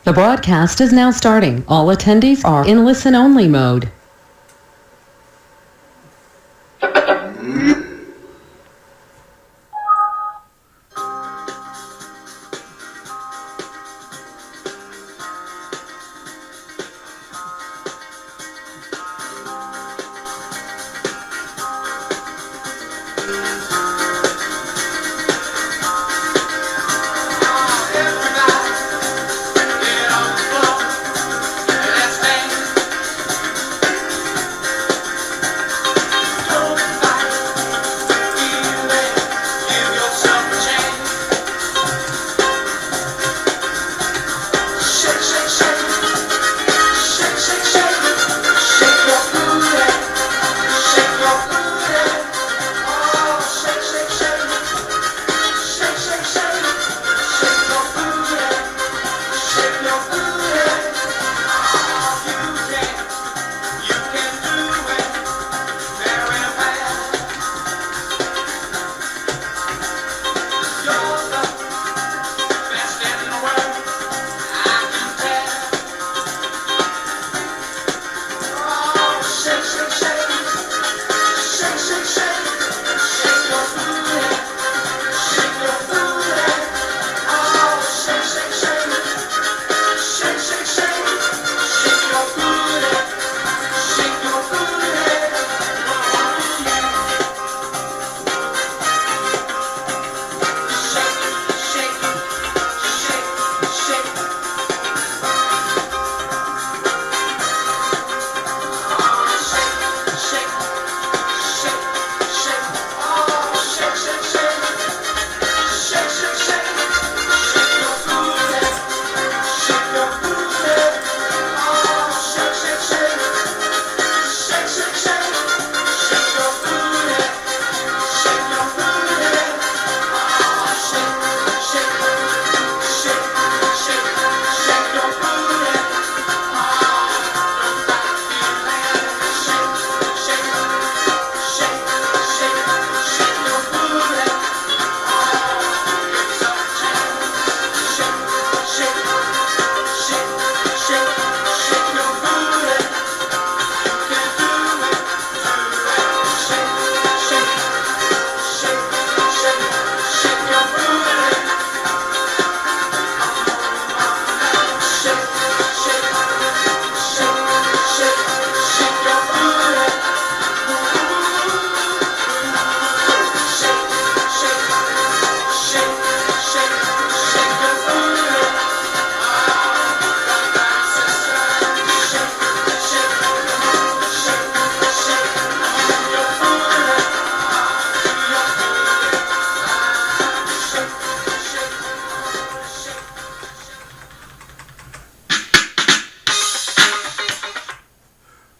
The broadcast is now starting. All attendees are in listen-only mode.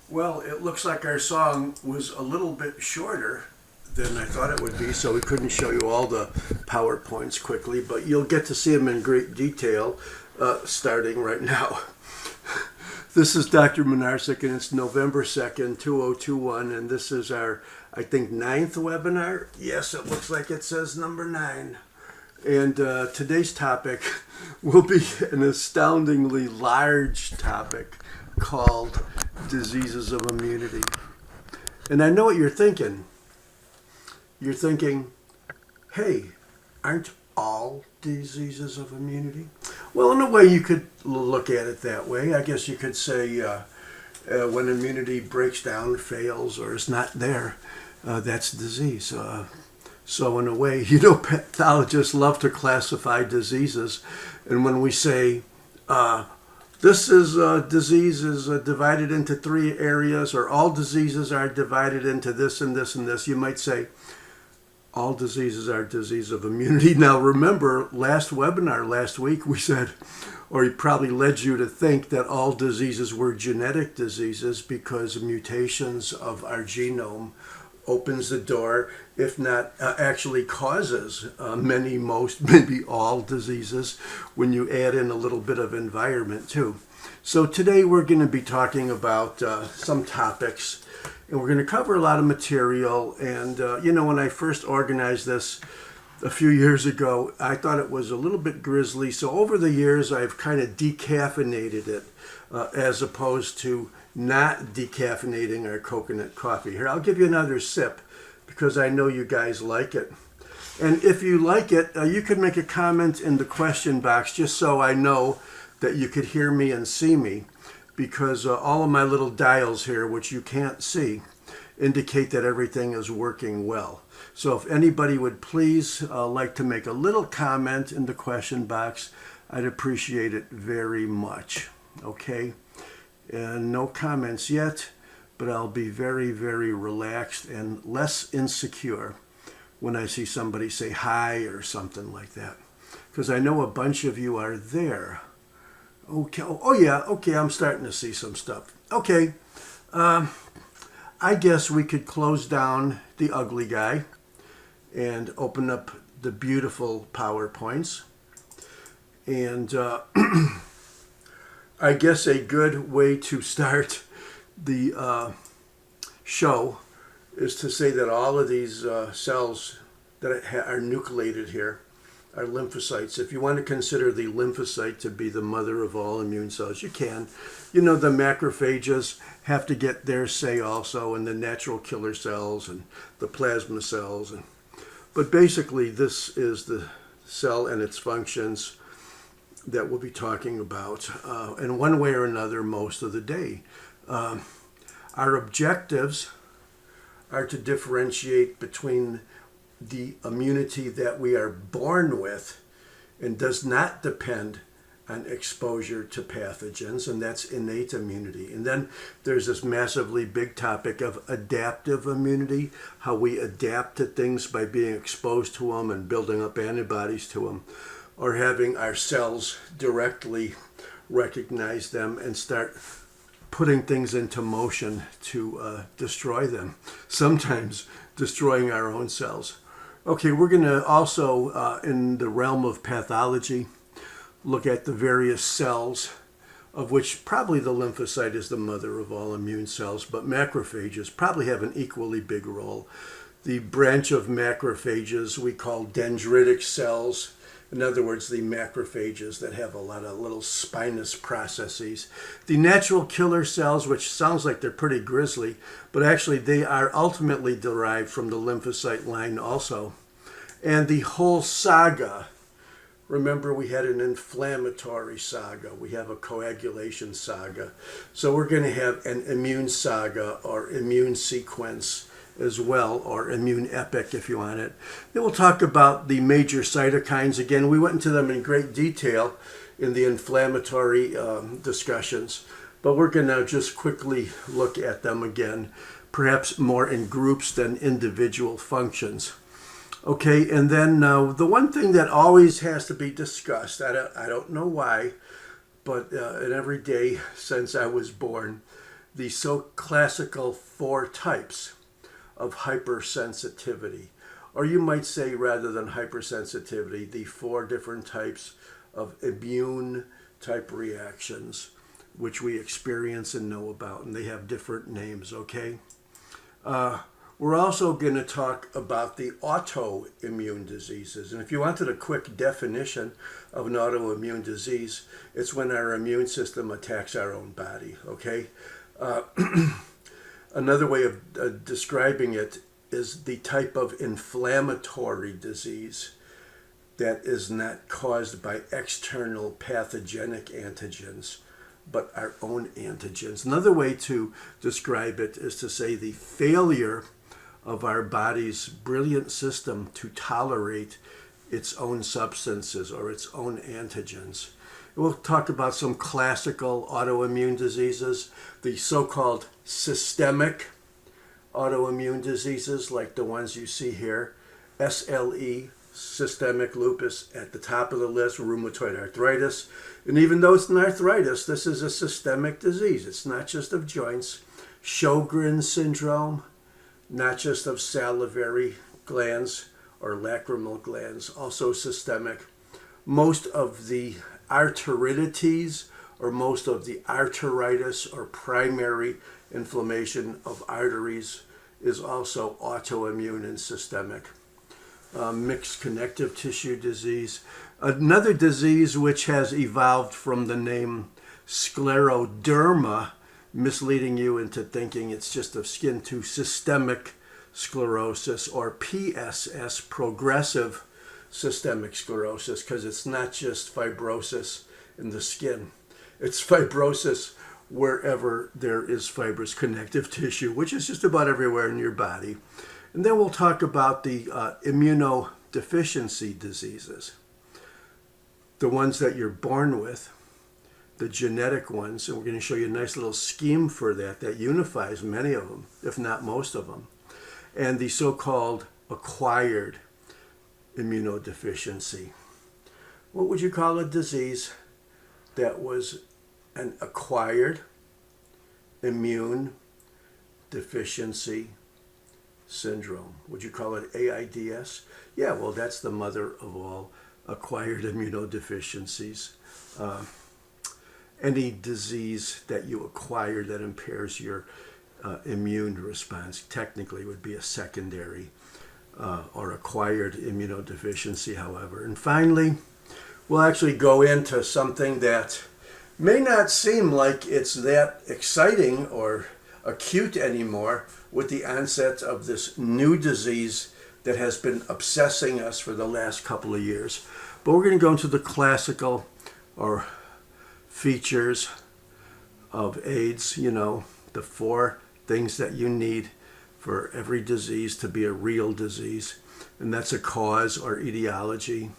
Well, it looks like our song was a little bit shorter than I thought it would be, so we couldn't show you all the PowerPoints quickly, but you'll get to see them in great detail starting right now. This is Dr. Minarsik, and it's November 2nd, 2021, and this is our, I think, 9th webinar. Yes, it looks like it says number 9. And today's topic will be an astoundingly large topic called diseases of immunity. And I know what you're thinking. You're thinking, hey, aren't all diseases of immunity? Well, in a way, you could look at it that way. I guess you could say when immunity breaks down, fails, or is not there, that's disease. So in a way, pathologists love to classify diseases. And when we say, this is disease is divided into 3 areas, or all diseases are divided into this and this and this, you might say, all diseases are disease of immunity. Now remember, last webinar last week we said, or it probably led you to think that all diseases were genetic diseases because mutations of our genome opens the door, if not actually causes maybe all diseases when you add in a little bit of environment too. So today we're going to be talking about some topics, and we're going to cover a lot of material. And when I first organized this, a few years ago. I thought it was a little bit grisly. So over the years, I've kind of decaffeinated it as opposed to not decaffeinating our coconut coffee. Here, I'll give you another sip because I know you guys like it. And if you like it, you can make a comment in the question box just so I know that you could hear me and see me, because all of my little dials here, which you can't see, indicate that everything is working well. So if anybody would please like to make a little comment in the question box, I'd appreciate it very much. Okay? And no comments yet, but I'll be very, very relaxed and less insecure when I see somebody say hi or something like that, because I know a bunch of you are there. Okay. Oh yeah. Okay. I'm starting to see some stuff. Okay. I guess we could close down the ugly guy and open up the beautiful PowerPoints. And I guess a good way to start the show is to say that all of these cells that are nucleated here are lymphocytes. If you want to consider the lymphocyte to be the mother of all immune cells, you can. You know, the macrophages have to get their say also, and the natural killer cells and the plasma cells. But basically, this is the cell and its functions that we'll be talking about in one way or another most of the day. Our objectives are to differentiate between the immunity that we are born with and does not depend on exposure to pathogens, and that's innate immunity. And then there's this massively big topic of adaptive immunity, how we adapt to things by being exposed to them and building up antibodies to them, or having our cells directly recognize them and start putting things into motion to destroy them, sometimes destroying our own cells. Okay, we're going to also, in the realm of pathology, look at the various cells, of which probably the lymphocyte is the mother of all immune cells, but macrophages probably have an equally big role. The branch of macrophages we call dendritic cells. In other words, the macrophages that have a lot of little spinous processes. The natural killer cells, which sounds like they're pretty grisly, but actually they are ultimately derived from the lymphocyte line also. And the whole saga, remember we had an inflammatory saga, we have a coagulation saga. So we're going to have an immune saga or immune sequence as well, or immune epic if you want it. Then we'll talk about the major cytokines. Again, we went into them in great detail in the inflammatory discussions, but we're going to just quickly look at them again, perhaps more in groups than individual functions. Okay, and then the one thing that always has to be discussed, I don't know why, but in every day since I was born, the so classical 4 types of hypersensitivity, or you might say, rather than hypersensitivity, the 4 different types of immune type reactions which we experience and know about, and they have different names. Okay, we're also going to talk about the autoimmune diseases, and if you wanted a quick definition of an autoimmune disease, it's when our immune system attacks our own body. Okay. Another way of describing it is the type of inflammatory disease that is not caused by external pathogenic antigens, but our own antigens. Another way to describe it is to say the failure of our body's brilliant system to tolerate its own substances or its own antigens. We'll talk about some classical autoimmune diseases, the so-called systemic autoimmune diseases like the ones you see here. SLE, systemic lupus, at the top of the list, rheumatoid arthritis. And even though it's an arthritis, this is a systemic disease. It's not just of joints. Sjogren's syndrome, not just of salivary glands or lacrimal glands, also systemic. Most of the arteritis, or most of the arteritis or primary inflammation of arteries, is also autoimmune and systemic. mixed connective tissue disease. Another disease which has evolved from the name scleroderma, misleading you into thinking it's just of skin, to systemic sclerosis, or PSS, progressive systemic sclerosis, because it's not just fibrosis in the skin. It's fibrosis wherever there is fibrous connective tissue, which is just about everywhere in your body. And then we'll talk about the immunodeficiency diseases, the ones that you're born with, the genetic ones, and we're going to show you a nice little scheme for that unifies many of them, if not most of them, and the so-called acquired immunodeficiency. What would you call a disease that was an acquired immune deficiency syndrome? Would you call it AIDS? Yeah, well, that's the mother of all acquired immunodeficiencies. Any disease that you acquire that impairs your immune response technically would be a secondary or acquired immunodeficiency, however. And finally, we'll actually go into something that may not seem like it's that exciting or acute anymore with the onset of this new disease that has been obsessing us for the last couple of years. But we're going to go into the classical or features of AIDS, the 4 things that you need for every disease to be a real disease. And that's a cause or etiology,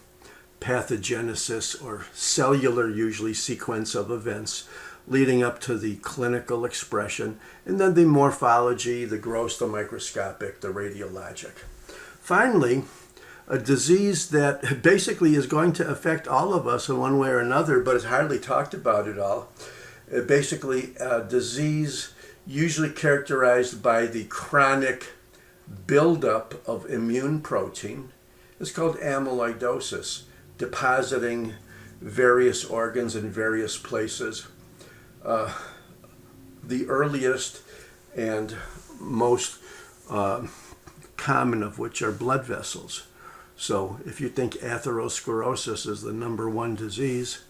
pathogenesis or cellular, usually, sequence of events leading up to the clinical expression, and then the morphology, the gross, the microscopic, the radiologic. Finally, a disease that basically is going to affect all of us in one way or another, but is hardly talked about at all. Basically, a disease usually characterized by the chronic buildup of immune protein. It's called amyloidosis, depositing various organs in various places. The earliest and most common of which are blood vessels. So if you think atherosclerosis is the number 1 disease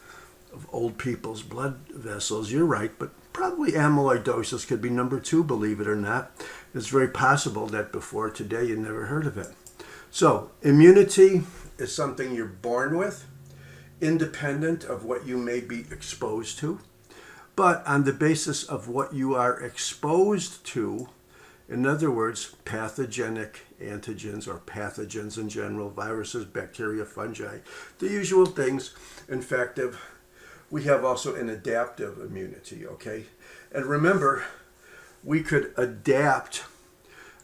of old people's blood vessels, you're right, but probably amyloidosis could be number 2, believe it or not. It's very possible that before today you never heard of it. So immunity is something you're born with, independent of what you may be exposed to, but on the basis of what you are exposed to. In other words, pathogenic antigens or pathogens in general, viruses, bacteria, fungi, the usual things, infective. We have also an adaptive immunity, okay? And remember, we could adapt.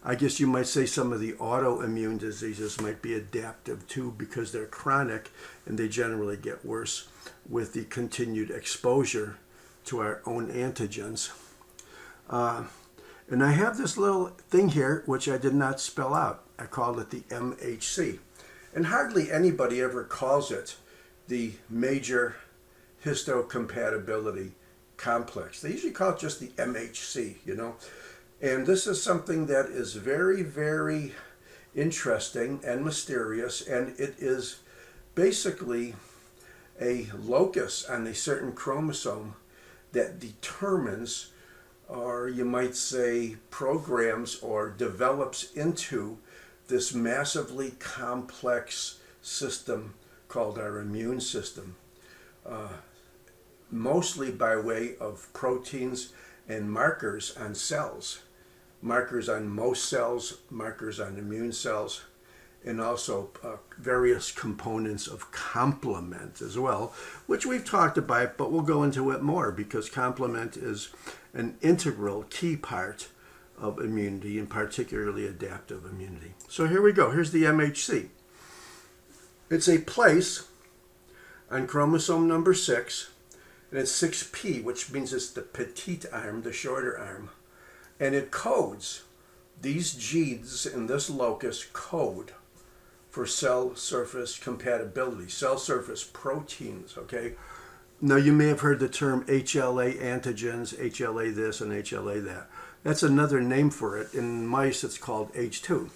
I guess you might say some of the autoimmune diseases might be adaptive too, because they're chronic and they generally get worse with the continued exposure to our own antigens. And I have this little thing here, which I did not spell out. I called it the MHC. And hardly anybody ever calls it the major histocompatibility complex. They usually call it just the MHC, And this is something that is very, very interesting and mysterious. And it is basically a locus on a certain chromosome that determines, or you might say programs or develops into, this massively complex system called our immune system, mostly by way of proteins and markers on cells, markers on most cells, markers on immune cells, and also various components of complement as well, which we've talked about, but we'll go into it more because complement is an integral key part of immunity, and particularly adaptive immunity. So here we go. Here's the MHC. It's a place on chromosome number 6, and it's 6p, which means it's the petite arm, the shorter arm. And it codes, these genes in this locus code for cell surface compatibility, cell surface proteins, okay? Now, you may have heard the term HLA antigens, HLA this and HLA that. That's another name for it. In mice, it's called H2.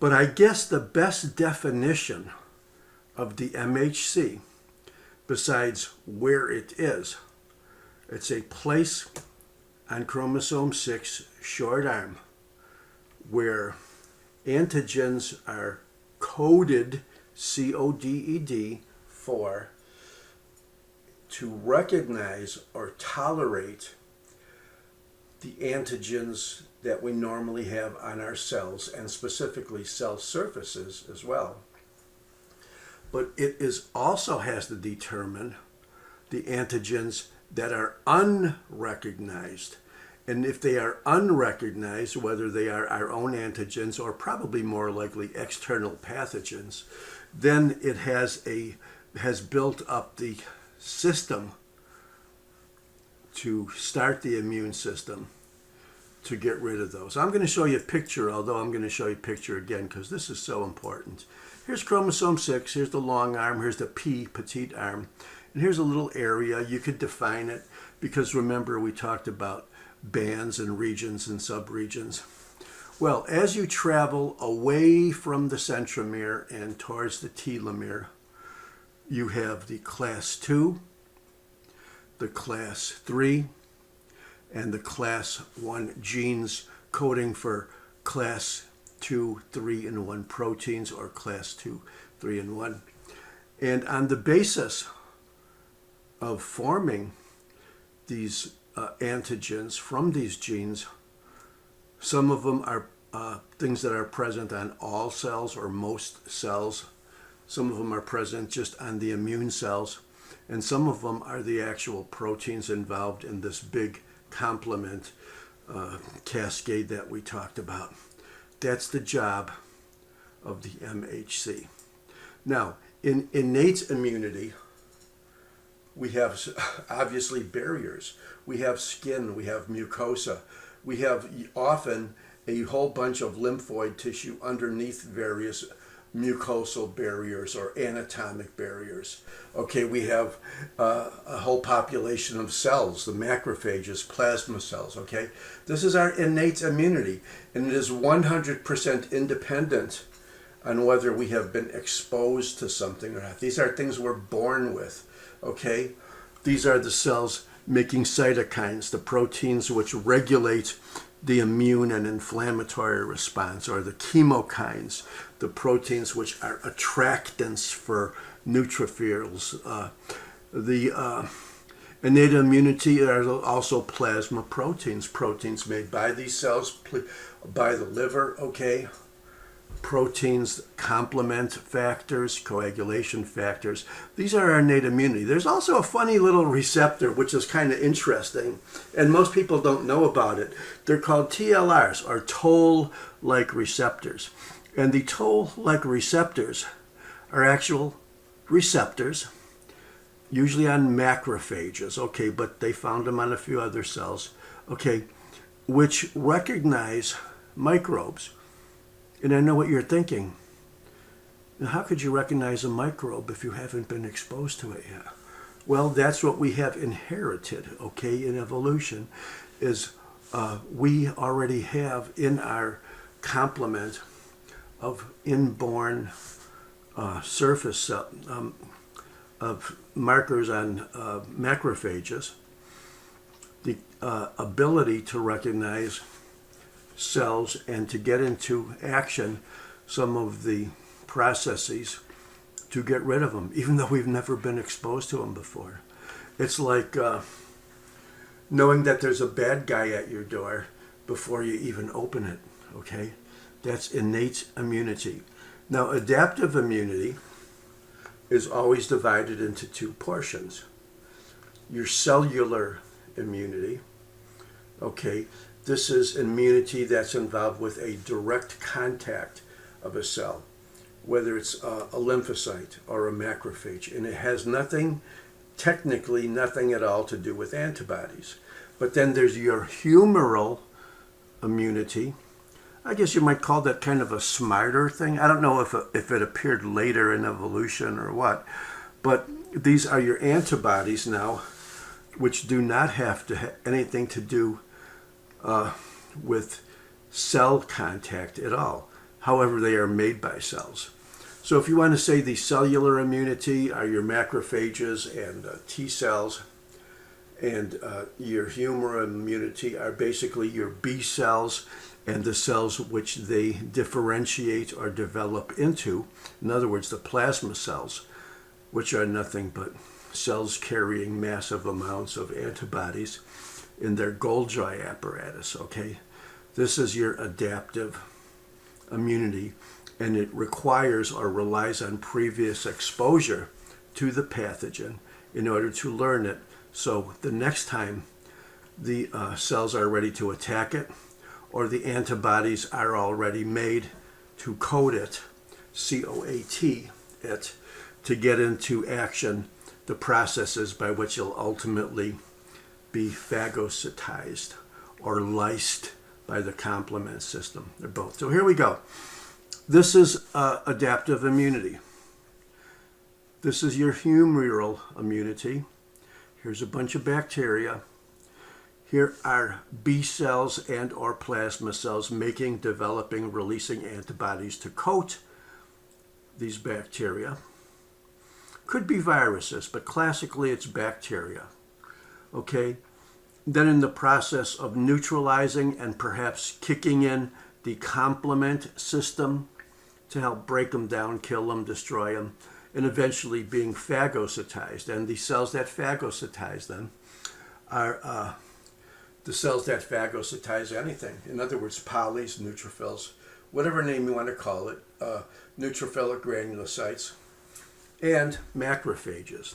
But I guess the best definition of the MHC, besides where it is, it's a place on chromosome 6 short arm where antigens are coded, C-O-D-E-D, for to recognize or tolerate the antigens that we normally have on our cells, and specifically cell surfaces as well. But it is also has to determine the antigens that are unrecognized. And if they are unrecognized, whether they are our own antigens or probably more likely external pathogens, then it has built up the system to start the immune system to get rid of those. I'm going to show you a picture, although I'm going to show you a picture again because this is so important. Here's chromosome 6, here's the long arm, here's the petite arm, and here's a little area. You could define it because remember we talked about bands and regions and subregions. Well, as you travel away from the centromere and towards the telomere, you have the class 2, the class 3, and the class 1 genes coding for class 2, 3, and 1 proteins, or class 2, 3, and 1. And on the basis of forming these antigens from these genes, some of them are things that are present on all cells or most cells. Some of them are present just on the immune cells. And some of them are the actual proteins involved in this big complement cascade that we talked about. That's the job of the MHC. Now, in innate immunity, we have obviously barriers. We have skin, we have mucosa, we have often a whole bunch of lymphoid tissue underneath various mucosal barriers or anatomic barriers. Okay, we have a whole population of cells, the macrophages, plasma cells, okay? This is our innate immunity, and it is 100% independent on whether we have been exposed to something or not. These are things we're born with, okay? These are the cells making cytokines, the proteins which regulate the immune and inflammatory response, or the chemokines, the proteins which are attractants for neutrophils. The innate immunity are also plasma proteins, proteins made by these cells, by the liver, okay? Proteins, complement factors, coagulation factors. These are our innate immunity. There's also a funny little receptor, which is kind of interesting, and most people don't know about it. They're called TLRs, or toll-like receptors. And the toll-like receptors are actual receptors, usually on macrophages, okay, but they found them on a few other cells, okay, which recognize microbes. And I know what you're thinking. How could you recognize a microbe if you haven't been exposed to it yet? Well, that's what we have inherited, okay, in evolution, is we already have in our complement of inborn surface of markers on macrophages, the ability to recognize cells and to get into action some of the processes to get rid of them, even though we've never been exposed to them before. It's like knowing that there's a bad guy at your door before you even open it, okay? That's innate immunity. Now, adaptive immunity is always divided into two portions. Your cellular immunity, okay? This is immunity that's involved with a direct contact of a cell, whether it's a lymphocyte or a macrophage, and it has nothing, technically nothing at all to do with antibodies. But then there's your humoral immunity. I guess you might call that kind of a smarter thing. I don't know if it appeared later in evolution or what, but these are your antibodies now, which do not have to have anything to do with cell contact at all. However, they are made by cells. So if you want to say the cellular immunity are your macrophages and T cells, and your humoral immunity are basically your B cells and the cells which they differentiate or develop into. In other words, the plasma cells, which are nothing but cells carrying massive amounts of antibodies in their Golgi apparatus, okay? This is your adaptive immunity, and it requires or relies on previous exposure to the pathogen in order to learn it. So the next time the cells are ready to attack it, or the antibodies are already made to coat it, C-O-A-T it, to get into action the processes by which it'll ultimately be phagocytized or lysed by the complement system. They're both. So here we go. This is adaptive immunity. This is your humoral immunity. Here's a bunch of bacteria. Here are B cells and or plasma cells making, developing, releasing antibodies to coat these bacteria. Could be viruses, but classically it's bacteria. Okay? Then in the process of neutralizing and perhaps kicking in the complement system to help break them down, kill them, destroy them, and eventually being phagocytized. And the cells that phagocytize them are the cells that phagocytize anything. In other words, polys, neutrophils, whatever name you want to call it, neutrophilic granulocytes, and macrophages.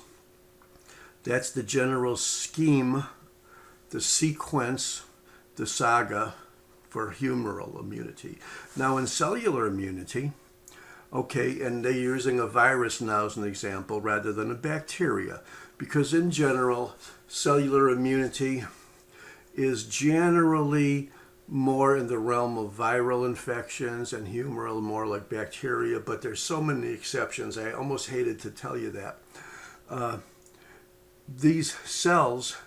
That's the general scheme, the sequence, the saga for humoral immunity. Now in cellular immunity, okay, and they're using a virus now as an example rather than a bacteria, because in general, cellular immunity is generally more in the realm of viral infections and humoral more like bacteria, but there's so many exceptions, I almost hated to tell you that. These cells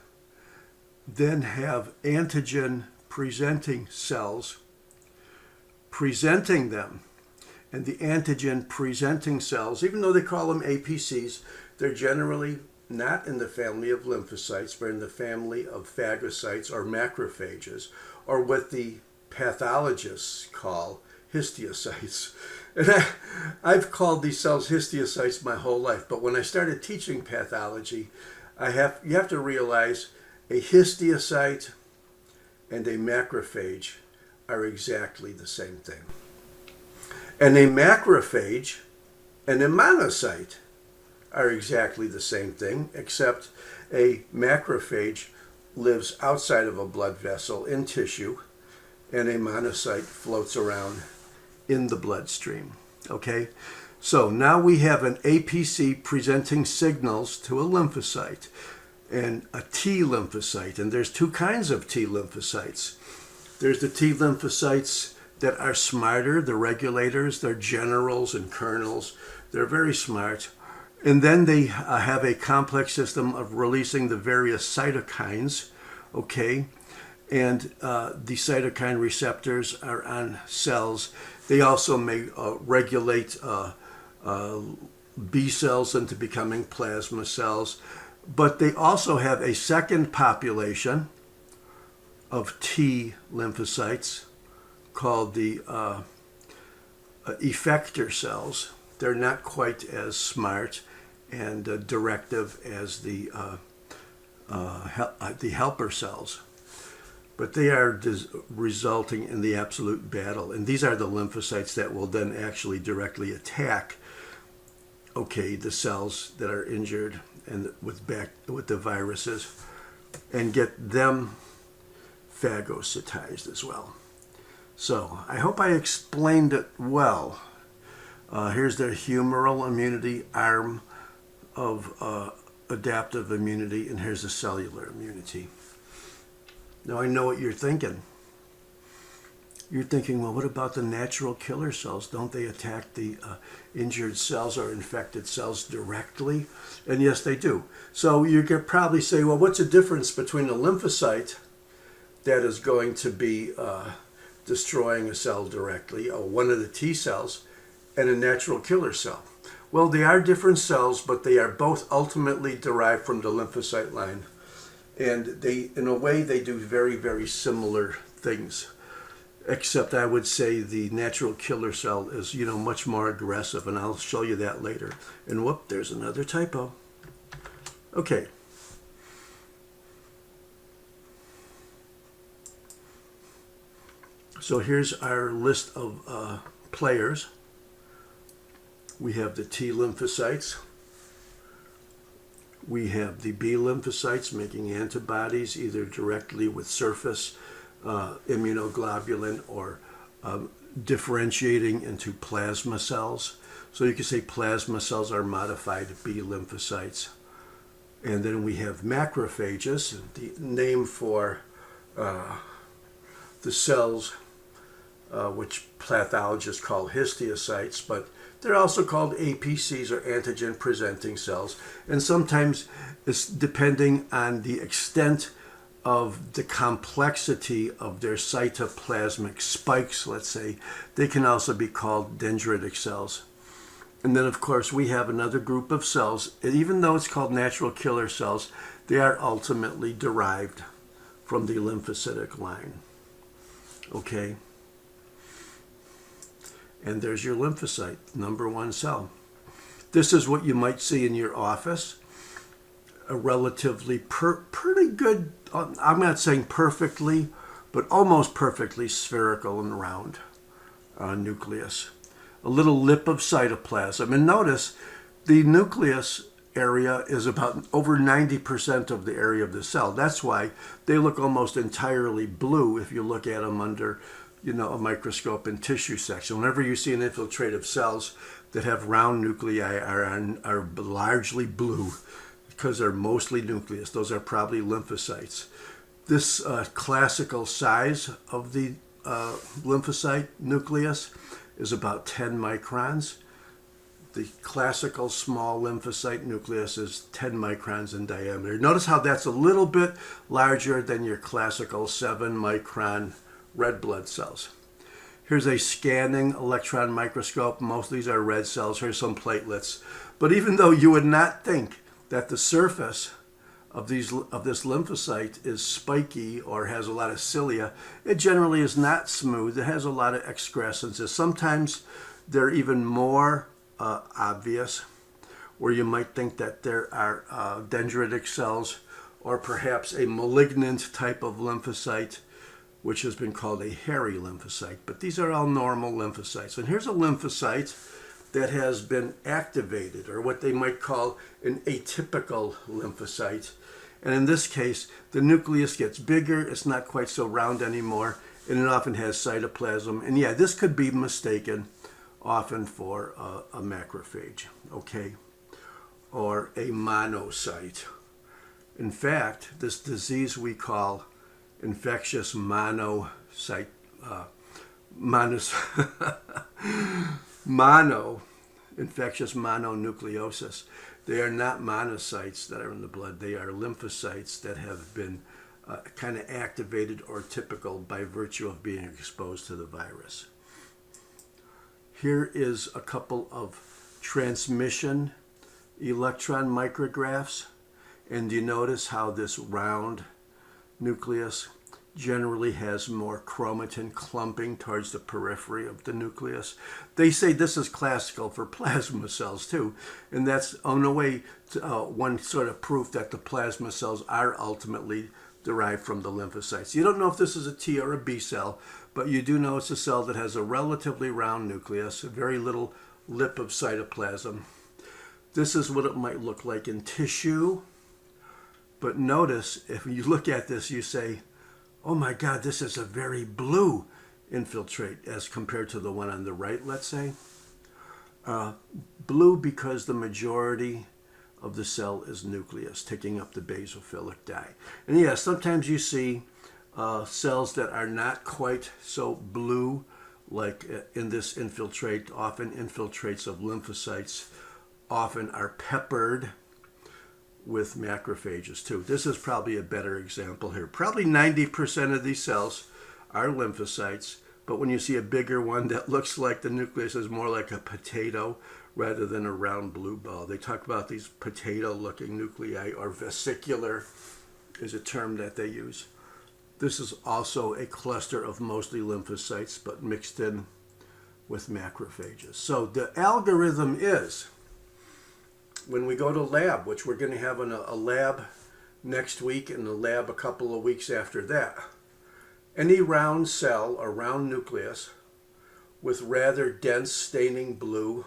then have antigen presenting cells presenting them. And the antigen presenting cells, even though they call them APCs, they're generally not in the family of lymphocytes, but in the family of phagocytes or macrophages, or what the pathologists call histiocytes. And I've called these cells histiocytes my whole life, but when I started teaching pathology, you have to realize a histiocyte and a macrophage are exactly the same thing. And a macrophage and a monocyte are exactly the same thing, except a macrophage lives outside of a blood vessel in tissue, and a monocyte floats around in the bloodstream. Okay? So now we have an APC presenting signals to a lymphocyte and a T lymphocyte. And there's two kinds of T lymphocytes. There's the T lymphocytes that are smarter, the regulators, they're generals and colonels. They're very smart. And then they have a complex system of releasing the various cytokines, okay? And the cytokine receptors are on cells. They also may regulate B cells into becoming plasma cells. But they also have a second population of T lymphocytes called the effector cells. They're not quite as smart and directive as the helper cells, but they are resulting in the absolute battle. And these are the lymphocytes that will then actually directly attack, okay, the cells that are injured and with the viruses, and get them phagocytized as well. So I hope I explained it well. Here's the humoral immunity arm of adaptive immunity, and here's the cellular immunity. Now I know what you're thinking. You're thinking, well, what about the natural killer cells? Don't they attack the injured cells or infected cells directly? And yes, they do. So you could probably say, well, what's the difference between a lymphocyte that is going to be destroying a cell directly, one of the T cells, and a natural killer cell. Well, they are different cells, but they are both ultimately derived from the lymphocyte line. And they, in a way, they do very, very similar things. Except I would say the natural killer cell is, much more aggressive, and I'll show you that later. And whoop, there's another typo. Okay. So here's our list of players. We have the T lymphocytes. We have the B lymphocytes making antibodies either directly with surface immunoglobulin or differentiating into plasma cells. So you can say plasma cells are modified B lymphocytes. And then we have macrophages, the name for the cells which pathologists call histiocytes, but they're also called APCs, or antigen presenting cells. And sometimes it's depending on the extent of the complexity of their cytoplasmic spikes, let's say, they can also be called dendritic cells. And then, of course, we have another group of cells. And even though it's called natural killer cells, they are ultimately derived from the lymphocytic line. Okay? And there's your lymphocyte, number one cell. This is what you might see in your office. A relatively pretty good, I'm not saying perfectly, but almost perfectly spherical and round nucleus. A little lip of cytoplasm. And notice the nucleus area is about over 90% of the area of the cell. That's why they look almost entirely blue if you look at them under a microscope and tissue section. Whenever you see an infiltrative cells that have round nuclei are largely blue because they're mostly nucleus. Those are probably lymphocytes. This classical size of the lymphocyte nucleus is about 10 microns. The classical small lymphocyte nucleus is 10 microns in diameter. Notice how that's a little bit larger than your classical 7 micron red blood cells. Here's a scanning electron microscope. Most of these are red cells. Here's some platelets. But even though you would not think that the surface of this lymphocyte is spiky or has a lot of cilia, it generally is not smooth. It has a lot of excrescences. Sometimes they're even more obvious, where you might think that there are dendritic cells or perhaps a malignant type of lymphocyte, which has been called a hairy lymphocyte. But these are all normal lymphocytes. And here's a lymphocyte that has been activated, or what they might call an atypical lymphocyte. And in this case, the nucleus gets bigger, it's not quite so round anymore, and it often has cytoplasm. And yeah, this could be mistaken often for a macrophage, okay, or a monocyte. In fact, this disease we call infectious infectious mononucleosis. They are not monocytes that are in the blood. They are lymphocytes that have been kind of activated or typical by virtue of being exposed to the virus. Here is a couple of transmission electron micrographs. And you notice how this round nucleus generally has more chromatin clumping towards the periphery of the nucleus. They say this is classical for plasma cells too, and that's on the way to one sort of proof that the plasma cells are ultimately derived from the lymphocytes. You don't know if this is a T or a B cell, but you do know it's a cell that has a relatively round nucleus, a very little lip of cytoplasm. This is what it might look like in tissue. But notice, if you look at this, you say, oh my God, this is a very blue infiltrate as compared to the one on the right, let's say. Blue because the majority of the cell is nucleus, taking up the basophilic dye. And yeah, sometimes you see cells that are not quite so blue, like in this infiltrate. Often infiltrates of lymphocytes often are peppered with macrophages too. This is probably a better example here. Probably 90% of these cells are lymphocytes, But when you see a bigger one that looks like the nucleus is more like a potato rather than a round blue ball. They talk about these potato-looking nuclei, or vesicular is a term that they use. This is also a cluster of mostly lymphocytes, but mixed in with macrophages. So the algorithm is, when we go to lab, which we're going to have in a lab next week and a lab a couple of weeks after that, any round cell or round nucleus with rather dense staining blue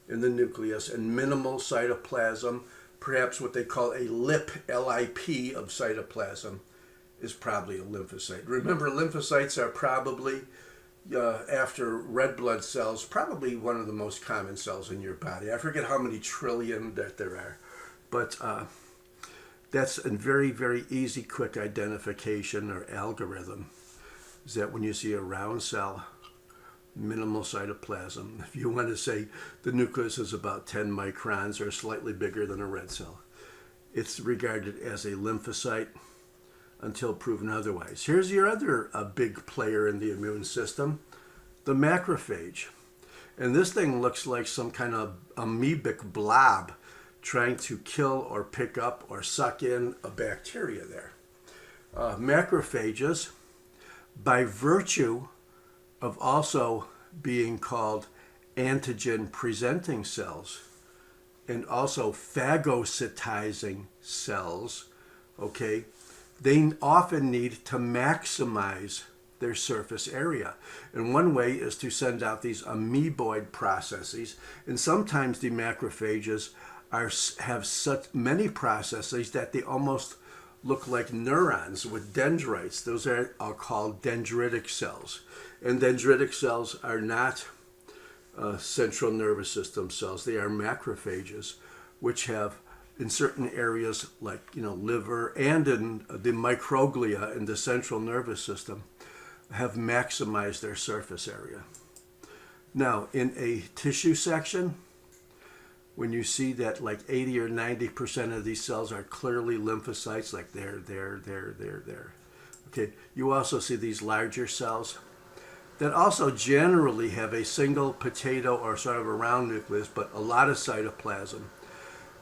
in the nucleus and minimal cytoplasm, perhaps what they call a LIP, L-I-P of cytoplasm, is probably a lymphocyte. Remember, lymphocytes are probably, after red blood cells, probably one of the most common cells in your body. I forget how many trillion that there are, but that's a very, very easy, quick identification or algorithm, is that when you see a round cell, minimal cytoplasm, if you want to say the nucleus is about 10 microns or slightly bigger than a red cell, it's regarded as a lymphocyte until proven otherwise. Here's your other big player in the immune system, the macrophage. And this thing looks like some kind of amoebic blob trying to kill or pick up or suck in a bacteria there. Macrophages, by virtue of also being called antigen presenting cells and also phagocytizing cells, okay, they often need to maximize their surface area. And one way is to send out these amoeboid processes. And sometimes the macrophages have such many processes that they almost look like neurons with dendrites. Those are called dendritic cells. And dendritic cells are not central nervous system cells. They are macrophages, which have in certain areas like liver and in the microglia in the central nervous system have maximized their surface area. Now, in a tissue section, when you see that like 80 or 90% of these cells are clearly lymphocytes, like there. Okay, you also see these larger cells that also generally have a single potato or sort of a round nucleus, but a lot of cytoplasm.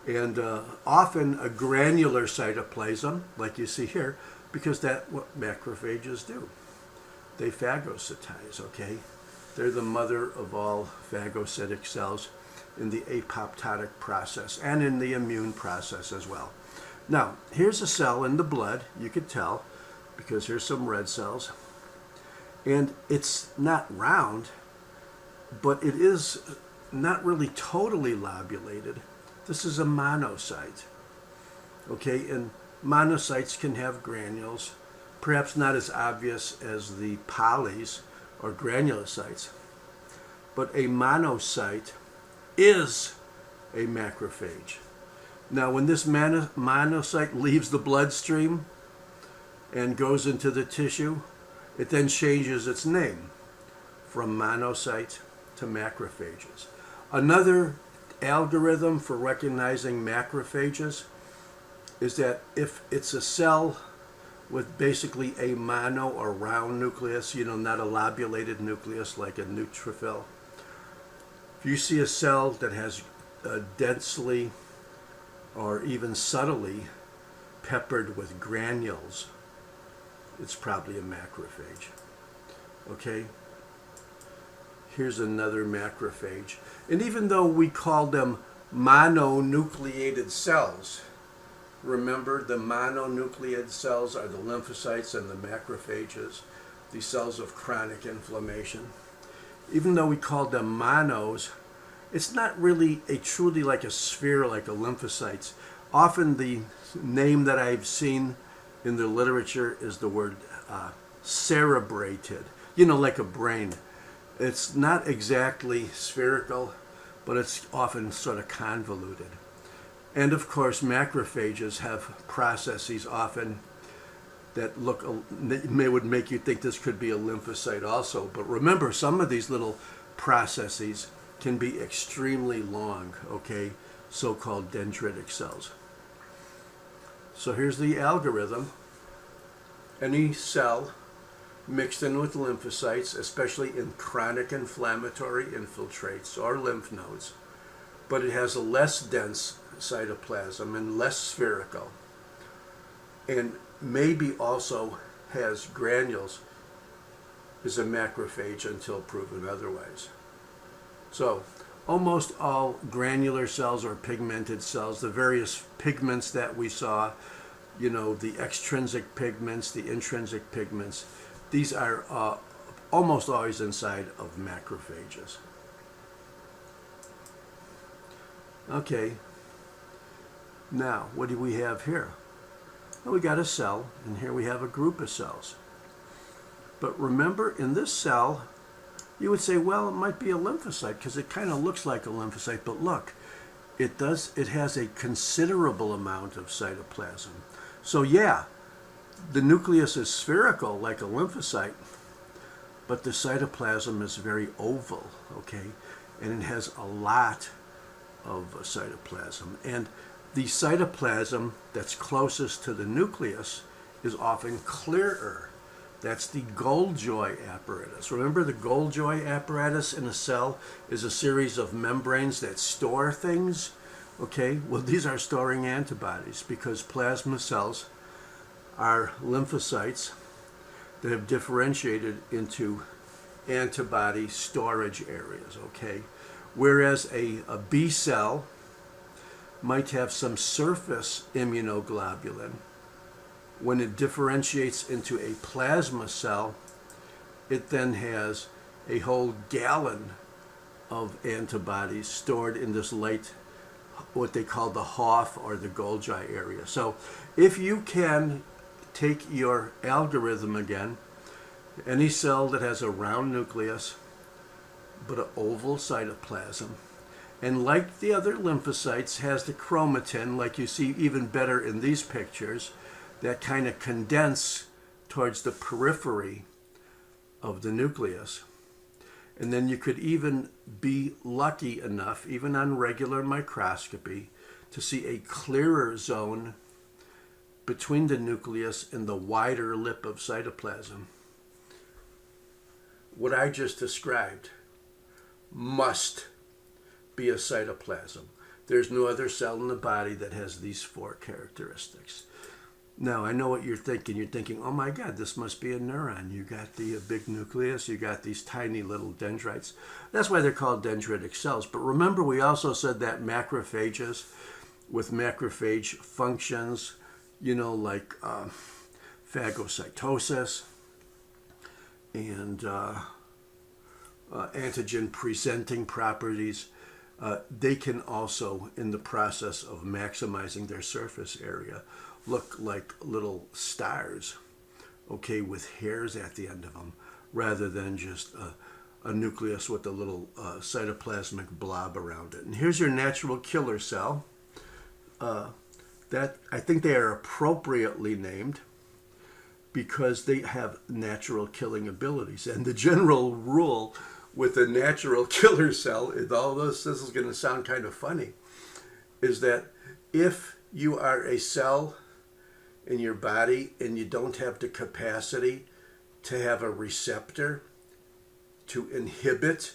And often a granular cytoplasm, like you see here, because that's what macrophages do. They phagocytize, okay? They're the mother of all phagocytic cells in the apoptotic process and in the immune process as well. Now, here's a cell in the blood, you could tell, because here's some red cells. And it's not round, but it is not really totally lobulated. This is a monocyte, okay? And monocytes can have granules, perhaps not as obvious as the polys or granulocytes, but a monocyte is a macrophage. Now, when this monocyte leaves the bloodstream and goes into the tissue, it then changes its name from monocyte to macrophages. Another algorithm for recognizing macrophages is that if it's a cell with basically a mono or round nucleus, not a lobulated nucleus like a neutrophil, if you see a cell that has densely or even subtly peppered with granules, it's probably a macrophage. Okay? Here's another macrophage. And even though we call them mononucleated cells, remember the mononucleated cells are the lymphocytes and the macrophages, the cells of chronic inflammation. Even though we call them monos, it's not really truly like a sphere like a lymphocytes. Often the name that I've seen in the literature is the word cerebrated, like a brain. It's not exactly spherical, but it's often sort of convoluted. And of course, macrophages have processes often that would make you think this could be a lymphocyte also. But remember, some of these little processes can be extremely long, okay, so-called dendritic cells. So here's the algorithm. Any cell mixed in with lymphocytes, especially in chronic inflammatory infiltrates or lymph nodes. But it has a less dense cytoplasm and less spherical. And maybe also has granules, is a macrophage until proven otherwise. So almost all granular cells or pigmented cells, the various pigments that we saw, you know, the extrinsic pigments, the intrinsic pigments, these are almost always inside of macrophages. Okay, now what do we have here? Well, we got a cell, and here we have a group of cells. But remember, in this cell, you would say, well, it might be a lymphocyte because it kind of looks like a lymphocyte. But look, it has a considerable amount of cytoplasm. So yeah, the nucleus is spherical like a lymphocyte, but the cytoplasm is very oval, okay? And it has a lot of cytoplasm. And the cytoplasm that's closest to the nucleus is often clearer. That's the Golgi apparatus. Remember, the Golgi apparatus in a cell is a series of membranes that store things. Okay, well, these are storing antibodies because plasma cells are lymphocytes that have differentiated into antibody storage areas. Okay, whereas a B cell might have some surface immunoglobulin. When it differentiates into a plasma cell, it then has a whole gallon of antibodies stored in this late, what they call the Hoff or the Golgi area. So if you can take your algorithm again, any cell that has a round nucleus but an oval cytoplasm, and like the other lymphocytes has the chromatin, like you see even better in these pictures, that kind of condense towards the periphery of the nucleus. And then you could even be lucky enough, even on regular microscopy, to see a clearer zone between the nucleus and the wider lip of cytoplasm. What I just described must be a cytoplasm. There's no other cell in the body that has these four characteristics. Now, I know what you're thinking. You're thinking, oh my God, this must be a neuron. You got the big nucleus, you got these tiny little dendrites. That's why they're called dendritic cells. But remember, we also said that macrophages with macrophage functions, you know, like phagocytosis and antigen presenting properties, they can also, in the process of maximizing their surface area, look like little stars, okay, with hairs at the end of them, rather than just a nucleus with a little cytoplasmic blob around it. And here's your natural killer cell. That I think they are appropriately named because they have natural killing abilities. And the general rule with a natural killer cell, although this is going to sound kind of funny, is that if you are a cell in your body and you don't have the capacity to have a receptor to inhibit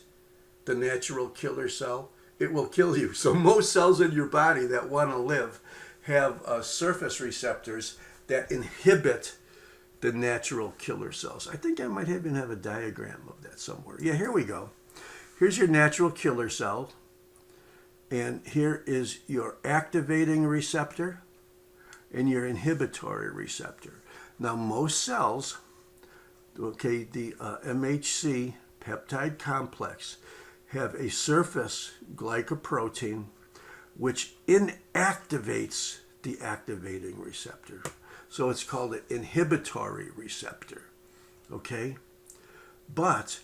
the natural killer cell, it will kill you. So most cells in your body that want to live have surface receptors that inhibit the natural killer cells. I think I might even have a diagram of that somewhere. Yeah, here we go. Here's your natural killer cell, and here is your activating receptor and your inhibitory receptor. Now, most cells, okay, the MHC peptide complex have a surface glycoprotein which inactivates the activating receptor. So it's called an inhibitory receptor, okay? But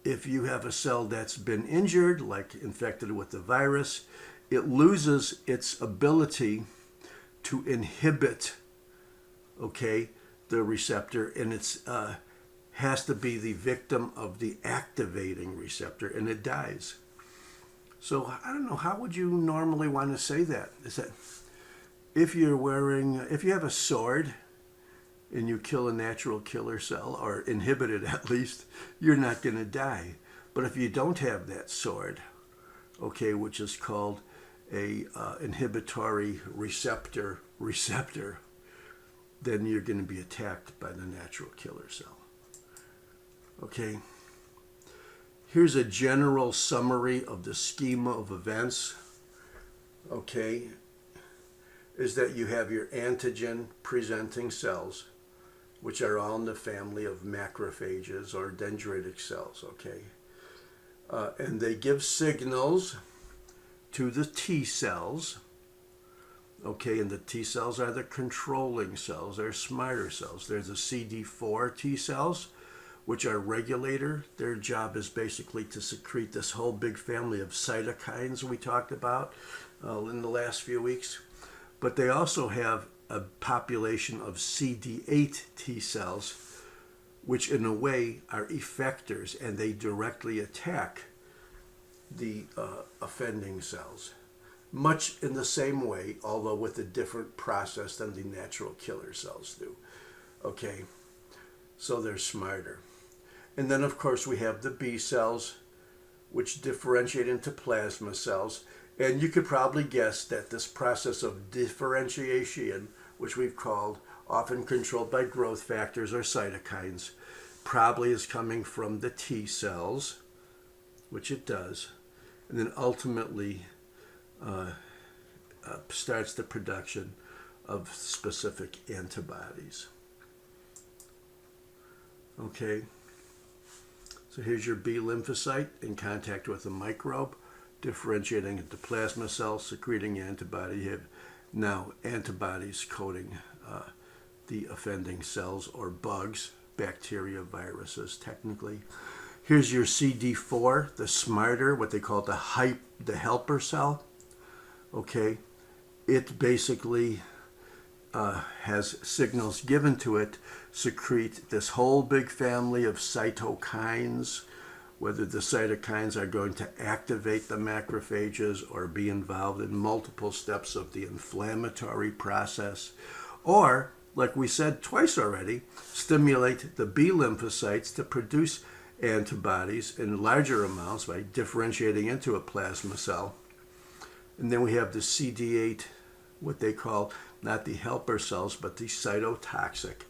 if you have a cell that's been injured, like infected with the virus, it loses its ability to inhibit, okay, the receptor, and it's has to be the victim of the activating receptor, and it dies. So I don't know, how would you normally want to say that? Is that if you have a sword and you kill a natural killer cell, or inhibit it at least, you're not going to die. But if you don't have that sword, okay, which is called a inhibitory receptor, then you're going to be attacked by the natural killer cell. Okay, here's a general summary of the schema of events. Okay, is that you have your antigen presenting cells, which are all in the family of macrophages or dendritic cells, okay? And they give signals to the T cells, okay? And the T cells are the controlling cells. They're smarter cells. They're the CD4 T cells, which are regulator. Their job is basically to secrete this whole big family of cytokines we talked about in the last few weeks. But they also have a population of CD8 T cells, which in a way are effectors, and they directly attack the offending cells, much in the same way, although with a different process than the natural killer cells do. Okay, so they're smarter. And then, of course, we have the B cells, which differentiate into plasma cells. And you could probably guess that this process of differentiation, which we've called often controlled by growth factors or cytokines, probably is coming from the T cells, which it does, and then ultimately starts the production of specific antibodies. Okay, so here's your B lymphocyte in contact with a microbe, differentiating into plasma cells, secreting antibody. You have now antibodies coating the offending cells or bugs, bacteria, viruses, technically. Here's your CD4, the smarter, what they call the helper cell. Okay, it basically has signals given to it, secrete this whole big family of cytokines, whether the cytokines are going to activate the macrophages or be involved in multiple steps of the inflammatory process, or, like we said twice already, stimulate the B lymphocytes to produce antibodies in larger amounts by differentiating into a plasma cell. And then we have the CD8, what they call not the helper cells, but the cytotoxic,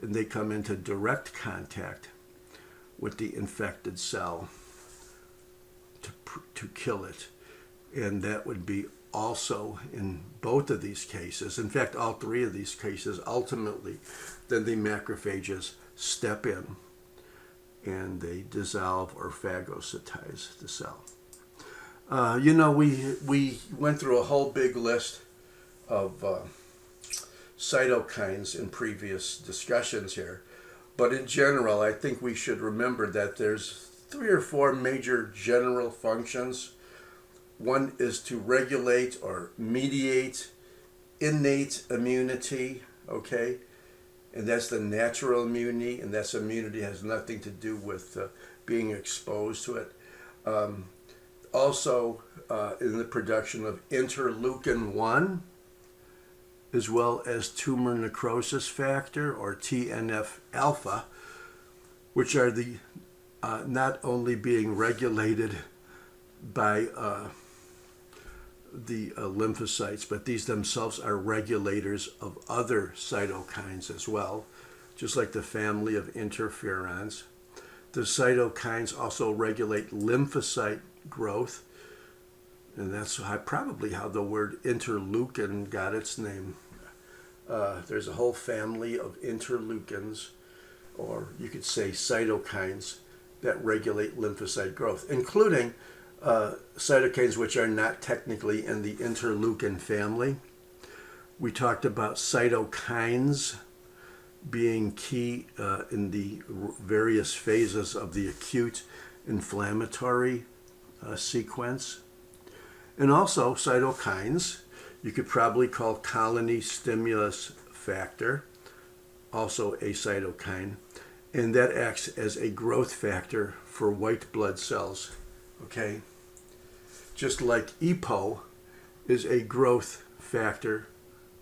and they come into direct contact with the infected cell to kill it. And that would be also in both of these cases, in fact all three of these cases, ultimately then the macrophages step in and they dissolve or phagocytize the cell. We went through a whole big list of cytokines in previous discussions here. But in general, I think we should remember that there's 3 or 4 major general functions. One is to regulate or mediate innate immunity, okay? And that's the natural immunity, and that's immunity has nothing to do with being exposed to it. Also, in the production of interleukin-1, as well as tumor necrosis factor, or TNF-alpha, which are the not only being regulated by the lymphocytes, but these themselves are regulators of other cytokines as well, just like the family of interferons. The cytokines also regulate lymphocyte growth, and that's probably how the word interleukin got its name. There's a whole family of interleukins, or you could say cytokines, that regulate lymphocyte growth, including cytokines which are not technically in the interleukin family. We talked about cytokines being key in the various phases of the acute inflammatory sequence. And also cytokines, you could probably call colony stimulus factor, also a cytokine, and that acts as a growth factor for white blood cells, okay? Just like EPO is a growth factor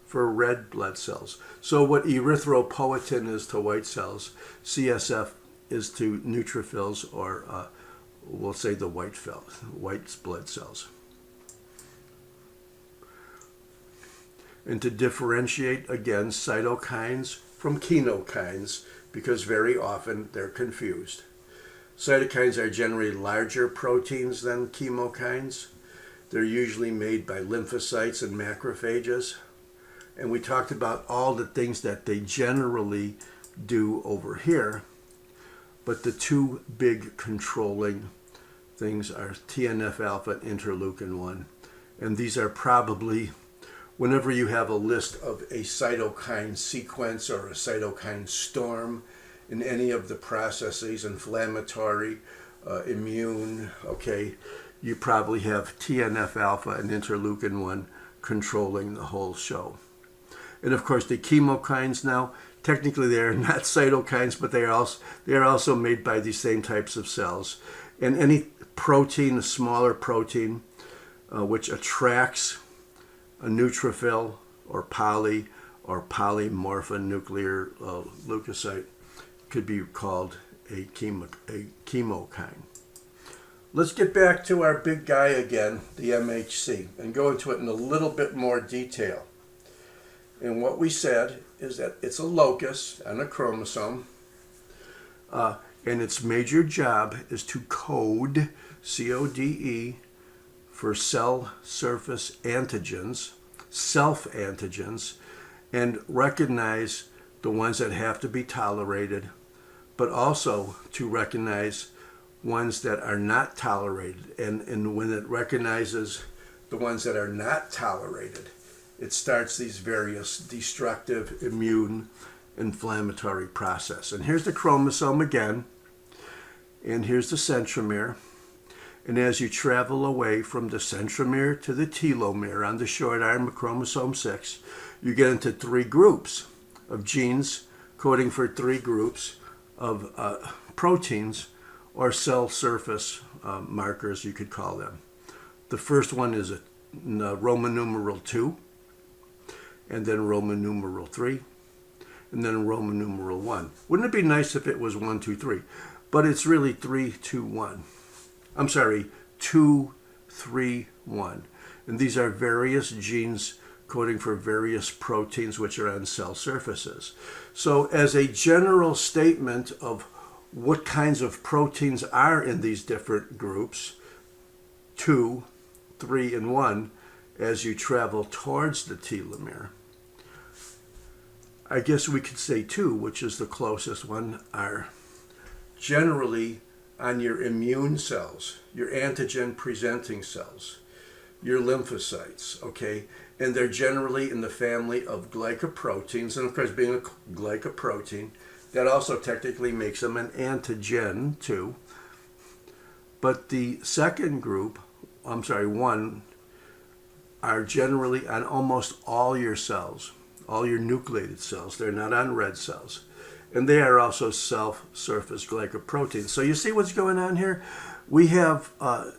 for red blood cells. So what erythropoietin is to white cells, CSF is to neutrophils, or we'll say the white blood cells. And to differentiate, again, cytokines from chemokines, because very often they're confused. Cytokines are generally larger proteins than chemokines. They're usually made by lymphocytes and macrophages. And we talked about all the things that they generally do over here. But the two big controlling things are TNF-alpha and interleukin-1. And these are probably, whenever you have a list of a cytokine sequence or a cytokine storm in any of the processes, inflammatory, immune, okay, you probably have TNF-alpha and interleukin-1 controlling the whole show. And of course, the chemokines now, technically they are not cytokines, but they are also made by these same types of cells. And any protein, a smaller protein, which attracts a neutrophil or polymorphonuclear leukocyte, could be called a chemokine. Let's get back to our big guy again, the MHC, and go into it in a little bit more detail. And what we said is that it's a locus on a chromosome, and its major job is to code, C-O-D-E, for cell surface antigens, self-antigens, and recognize the ones that have to be tolerated, but also to recognize ones that are not tolerated. And when it recognizes the ones that are not tolerated, it starts these various destructive immune inflammatory process. And here's the chromosome again, and here's the centromere. And as you travel away from the centromere to the telomere on the short arm of chromosome 6, you get into 3 groups of genes coding for 3 groups of proteins or cell surface markers, you could call them. The first one is a Roman numeral 2, and then Roman numeral 3, and then Roman numeral 1. Wouldn't it be nice if it was 1, 2, 3? But it's really 3, 2, 1. I'm sorry, 2, 3, 1. And these are various genes coding for various proteins which are on cell surfaces. So as a general statement of what kinds of proteins are in these different groups, 2, 3, and 1, as you travel towards the telomere, I guess we could say 2, which is the closest one, are generally on your immune cells, your antigen-presenting cells, your lymphocytes, okay? And they're generally in the family of glycoproteins. And of course, being a glycoprotein, that also technically makes them an antigen too. But the second group, 1, are generally on almost all your cells, all your nucleated cells. They're not on red cells. And they are also self-surface glycoproteins. So you see what's going on here? We have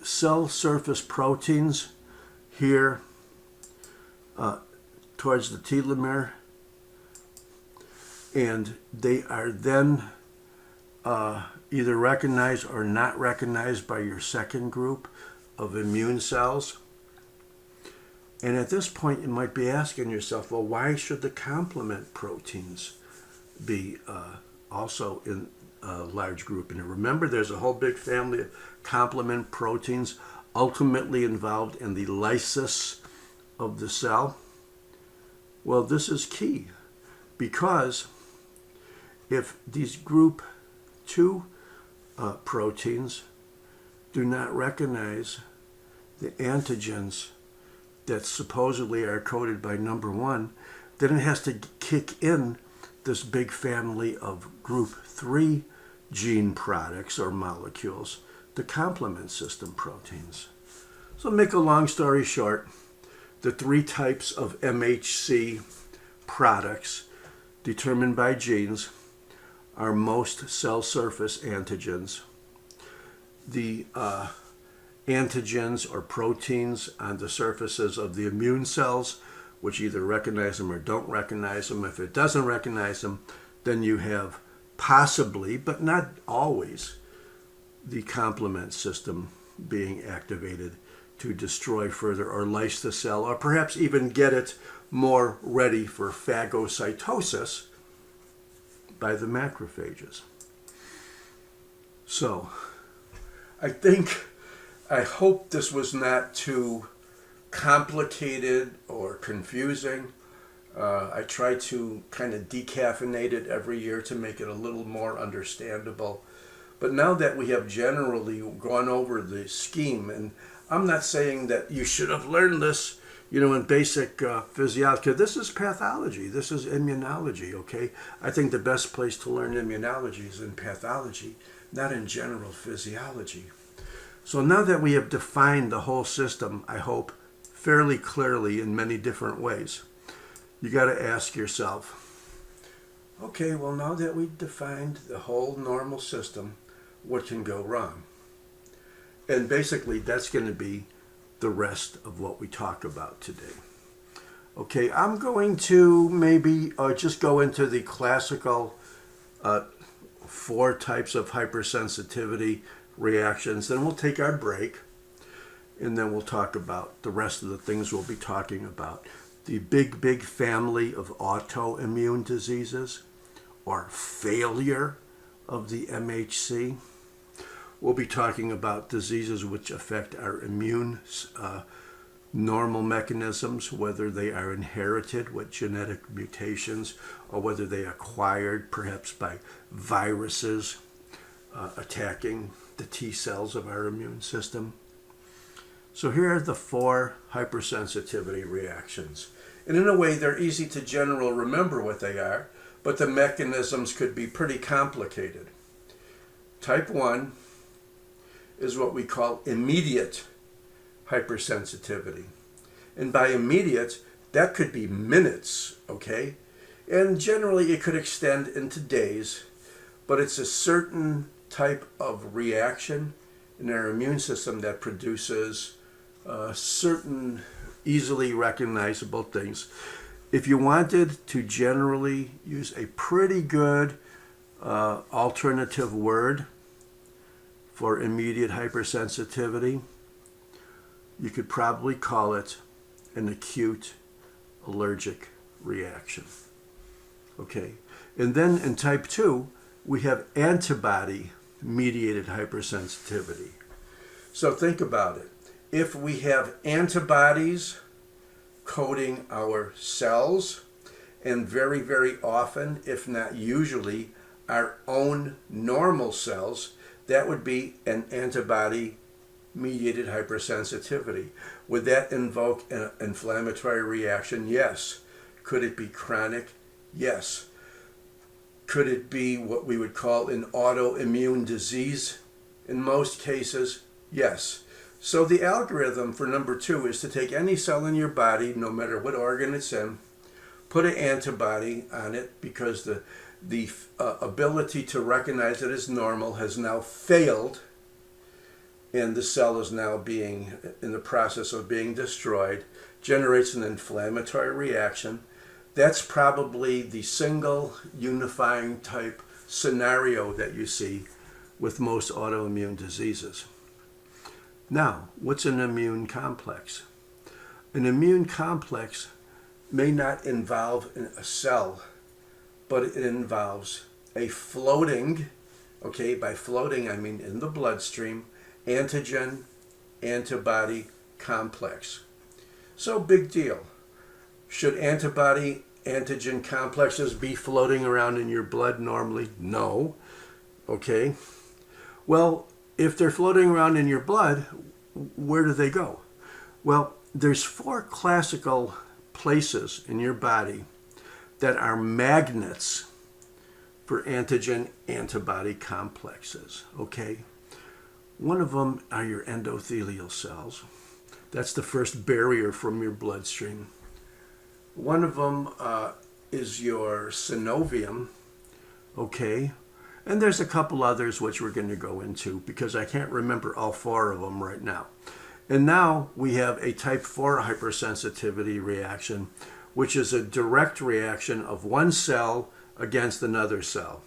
cell surface proteins here towards the telomere, and they are then either recognized or not recognized by your second group of immune cells. And at this point, you might be asking yourself, well, why should the complement proteins be also in a large group? And remember, there's a whole big family of complement proteins ultimately involved in the lysis of the cell. Well, this is key, because if these group 2 proteins do not recognize the antigens that supposedly are coded by number 1, then it has to kick in this big family of group 3 gene products or molecules, the complement system proteins. So make a long story short, the 3 types of MHC products determined by genes are most cell surface antigens. The antigens or proteins on the surfaces of the immune cells, which either recognize them or don't recognize them. If it doesn't recognize them, then you have possibly, but not always, the complement system being activated to destroy further or lyse the cell, or perhaps even get it more ready for phagocytosis by the macrophages. So, I hope this was not too complicated or confusing. I try to kind of decaffeinate it every year to make it a little more understandable. But now that we have generally gone over the scheme, and I'm not saying that you should have learned this, in basic physiology. This is pathology. This is immunology, okay? I think the best place to learn immunology is in pathology, not in general physiology. So now that we have defined the whole system, I hope, fairly clearly in many different ways, you got to ask yourself, okay, well, now that we've defined the whole normal system, what can go wrong? And basically, that's going to be the rest of what we talk about today. Okay, I'm going to maybe just go into the classical 4 types of hypersensitivity reactions. Then we'll take our break, and then we'll talk about the rest of the things we'll be talking about. The big family of autoimmune diseases, or failure of the MHC. We'll be talking about diseases which affect our immune normal mechanisms, whether they are inherited with genetic mutations or whether they are acquired perhaps by viruses attacking the T cells of our immune system. So here are the 4 hypersensitivity reactions. And in a way, they're easy to generally remember what they are, but the mechanisms could be pretty complicated. Type 1 is what we call immediate hypersensitivity. And by immediate, that could be minutes, okay? And generally it could extend into days, but it's a certain type of reaction in our immune system that produces certain easily recognizable things. If you wanted to generally use a pretty good alternative word for immediate hypersensitivity, you could probably call it an acute allergic reaction. Okay, and then in type 2, we have antibody-mediated hypersensitivity. So think about it. If we have antibodies coating our cells, and very, very often, if not usually, our own normal cells, that would be an antibody-mediated hypersensitivity. Would that invoke an inflammatory reaction? Yes. Could it be chronic? Yes. Could it be what we would call an autoimmune disease? In most cases, yes. So the algorithm for number 2 is to take any cell in your body, no matter what organ it's in, put an antibody on it because the ability to recognize it as normal has now failed, and the cell is now being in the process of being destroyed, generates an inflammatory reaction. That's probably the single unifying type scenario that you see with most autoimmune diseases. Now, what's an immune complex? An immune complex may not involve a cell, but it involves a floating, okay, by floating I mean in the bloodstream, antigen-antibody complex. So big deal. Should antibody-antigen complexes be floating around in your blood normally? No. Okay. Well, if they're floating around in your blood, where do they go? Well, there's 4 classical places in your body that are magnets for antigen-antibody complexes, okay? One of them are your endothelial cells. That's the first barrier from your bloodstream. One of them is your synovium, okay? And there's a couple others which we're going to go into because I can't remember all 4 of them right now. And now we have a type 4 hypersensitivity reaction, which is a direct reaction of one cell against another cell.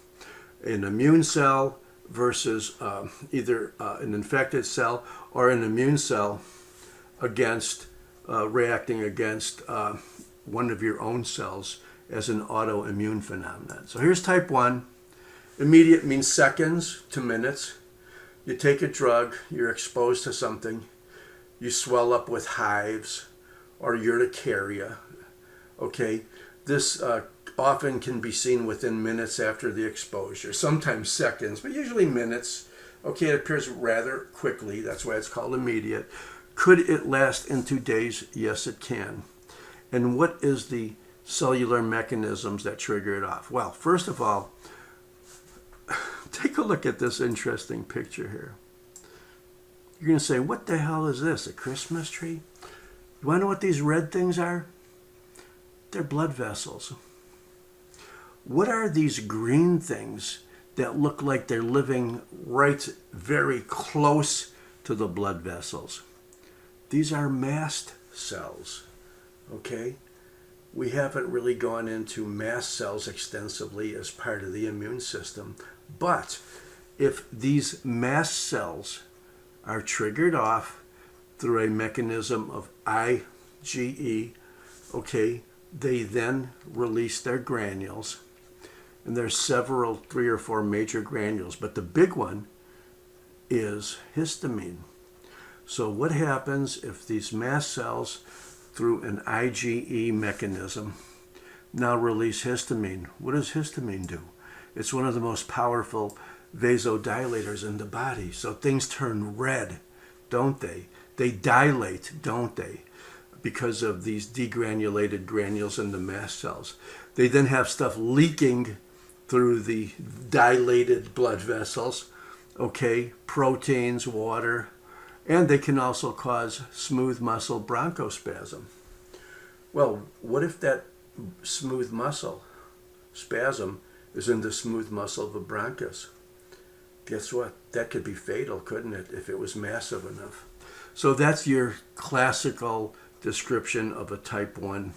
An immune cell versus either an infected cell or an immune cell against reacting against one of your own cells as an autoimmune phenomenon. So here's type 1. Immediate means seconds to minutes. You take a drug, you're exposed to something, you swell up with hives or urticaria. Okay, this often can be seen within minutes after the exposure, sometimes seconds, but usually minutes. Okay, it appears rather quickly, that's why it's called immediate. Could it last into days? Yes, it can. And what is the cellular mechanisms that trigger it off? Well, first of all, take a look at this interesting picture here. You're going to say, what the hell is this, a Christmas tree? You want to know what these red things are? They're blood vessels. What are these green things that look like they're living right very close to the blood vessels? These are mast cells, okay? We haven't really gone into mast cells extensively as part of the immune system, but if these mast cells are triggered off through a mechanism of IgE, okay, they then release their granules. And there's several, 3 or 4 major granules, but the big one is histamine. So what happens if these mast cells, through an IgE mechanism, now release histamine? What does histamine do? It's one of the most powerful vasodilators in the body. So things turn red, don't they? They dilate, don't they? Because of these degranulated granules in the mast cells. They then have stuff leaking through the dilated blood vessels, okay, proteins, water, and they can also cause smooth muscle bronchospasm. Well, what if that smooth muscle spasm is in the smooth muscle of the bronchus? Guess what? That could be fatal, couldn't it, if it was massive enough? So that's your classical description of a type 1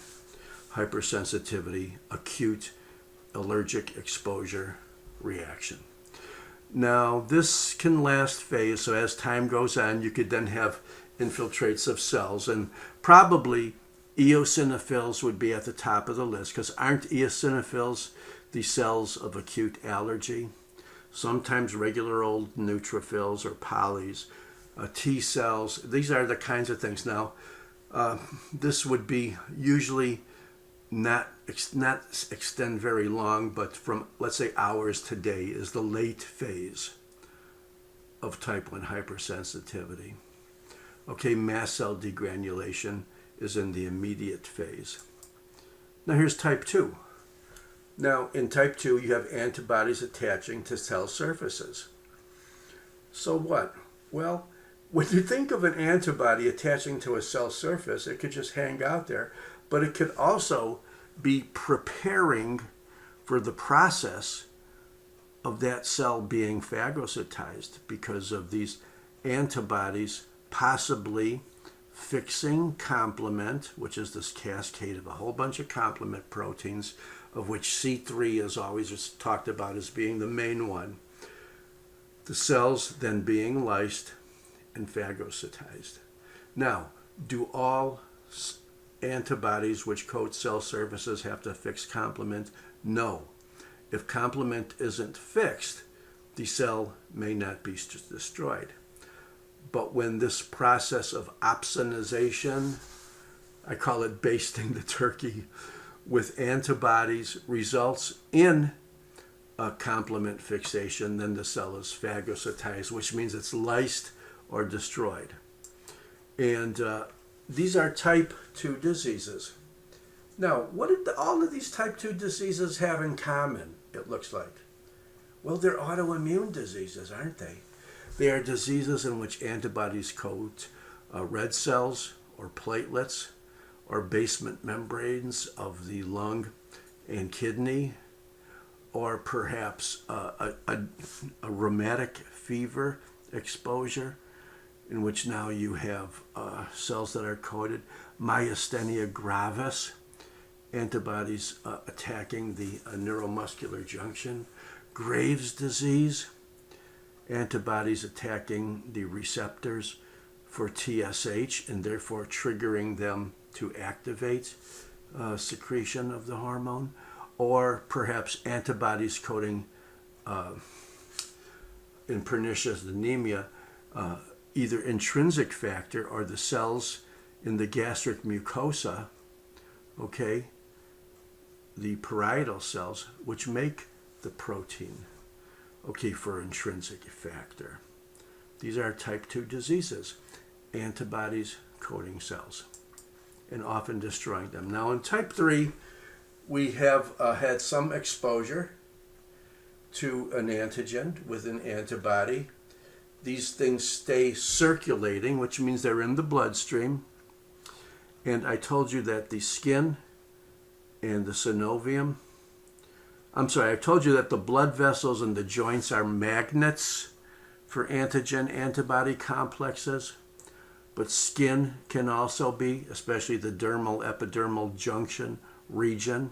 hypersensitivity, acute allergic exposure reaction. Now, this can last phase, so as time goes on, you could then have infiltrates of cells, and probably eosinophils would be at the top of the list, because aren't eosinophils the cells of acute allergy? Sometimes regular old neutrophils or polys, T cells, these are the kinds of things. Now, this would be usually not extend very long, but from, let's say, hours to day is the late phase of type 1 hypersensitivity. Okay, mast cell degranulation is in the immediate phase. Now here's type 2. Now in type 2 you have antibodies attaching to cell surfaces. So what? Well, when you think of an antibody attaching to a cell surface, it could just hang out there, but it could also be preparing for the process of that cell being phagocytized because of these antibodies possibly fixing complement, which is this cascade of a whole bunch of complement proteins, of which C3 is always talked about as being the main one. The cells then being lysed and phagocytized. Now, do all antibodies which coat cell surfaces have to fix complement? No. If complement isn't fixed, the cell may not be destroyed. But when this process of opsonization, I call it basting the turkey, with antibodies results in a complement fixation, then the cell is phagocytized, which means it's lysed or destroyed. And these are type 2 diseases. Now, what did all of these type 2 diseases have in common, it looks like? Well, they're autoimmune diseases, aren't they? They are diseases in which antibodies coat red cells or platelets or basement membranes of the lung and kidney, or perhaps a rheumatic fever exposure. in which now you have cells that are coded. Myasthenia gravis, antibodies attacking the neuromuscular junction. Graves' disease, antibodies attacking the receptors for TSH and therefore triggering them to activate secretion of the hormone. Or perhaps antibodies coding in pernicious anemia, either intrinsic factor or the cells in the gastric mucosa, okay, the parietal cells, which make the protein, okay, for intrinsic factor. These are type 2 diseases, antibodies coding cells, and often destroying them. Now in type 3, we have had some exposure to an antigen with an antibody. These things stay circulating, which means they're in the bloodstream. And I told you that the skin and the synovium, I told you that the blood vessels and the joints are magnets for antigen-antibody complexes. But skin can also be, especially the dermal-epidermal junction region,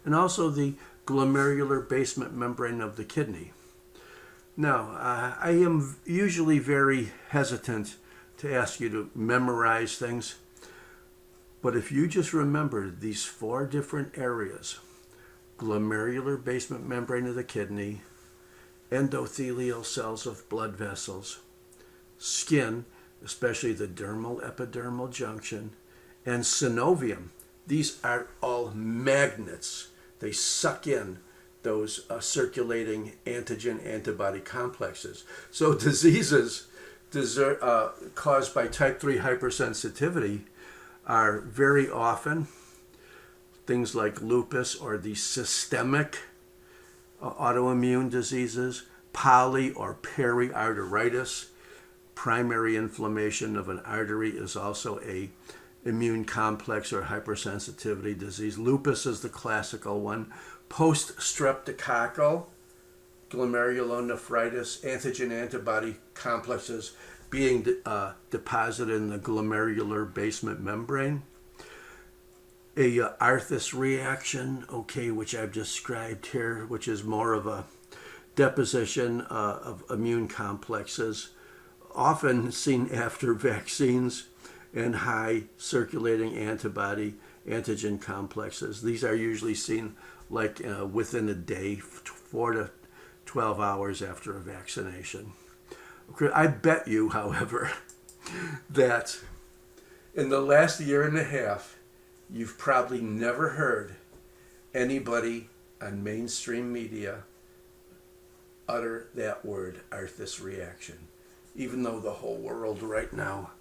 and also the glomerular basement membrane of the kidney. Now, I am usually very hesitant to ask you to memorize things, but if you just remember these 4 different areas, glomerular basement membrane of the kidney, endothelial cells of blood vessels, skin, especially the dermal epidermal junction, and synovium, these are all magnets. They suck in those circulating antigen-antibody complexes. So diseases caused by type 3 hypersensitivity are very often things like lupus or the systemic autoimmune diseases, poly or periarteritis. Primary inflammation of an artery is also a immune complex or hypersensitivity disease. Lupus is the classical one. Post-streptococcal glomerulonephritis, antigen-antibody complexes being deposited in the glomerular basement membrane. A Arthus reaction, okay, which I've described here, which is more of a deposition of immune complexes, often seen after vaccines and high circulating antigen complexes. These are usually seen like within a day, 4 to 12 hours after a vaccination. Okay, I bet you, however, that in the last year and a half, you've probably never heard anybody on mainstream media utter that word, Arthus reaction, even though the whole world right now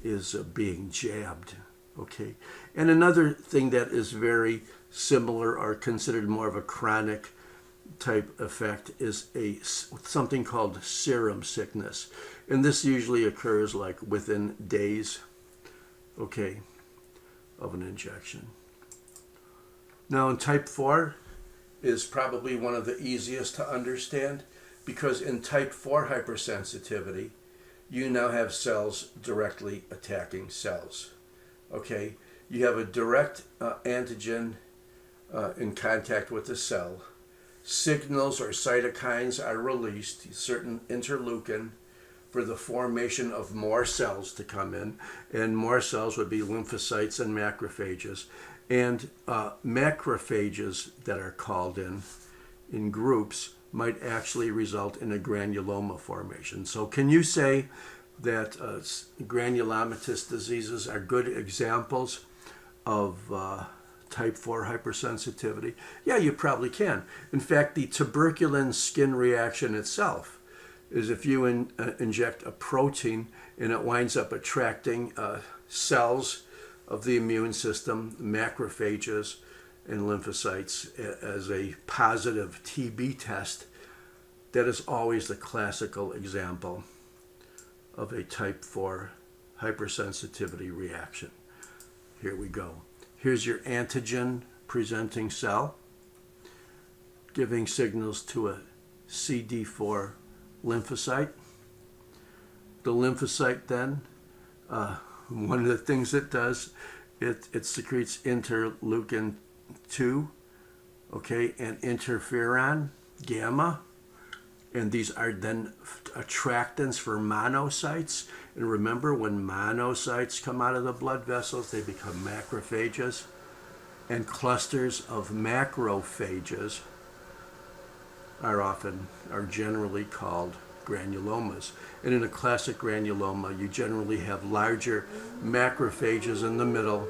is being jabbed, okay? And another thing that is very similar or considered more of a chronic type effect is something called serum sickness. And this usually occurs like within days, okay, of an injection. Now in type 4 is probably one of the easiest to understand, because in type 4 hypersensitivity, you now have cells directly attacking cells. Okay, you have a direct antigen in contact with the cell. Signals or cytokines are released, certain interleukin, for the formation of more cells to come in, and more cells would be lymphocytes and macrophages. And macrophages that are called in groups might actually result in a granuloma formation. So can you say that granulomatous diseases are good examples of type 4 hypersensitivity? Yeah, you probably can. In fact, the tuberculin skin reaction itself is if you inject a protein and it winds up attracting cells of the immune system, macrophages and lymphocytes, as a positive TB test, that is always the classical example of a type 4 hypersensitivity reaction. Here we go. Here's your antigen presenting cell giving signals to a CD4 lymphocyte. The lymphocyte then, one of the things it does, it secretes interleukin 2, okay, and interferon gamma. And these are then attractants for monocytes. And remember, when monocytes come out of the blood vessels, they become macrophages. And clusters of macrophages are generally called granulomas. And in a classic granuloma, you generally have larger macrophages in the middle,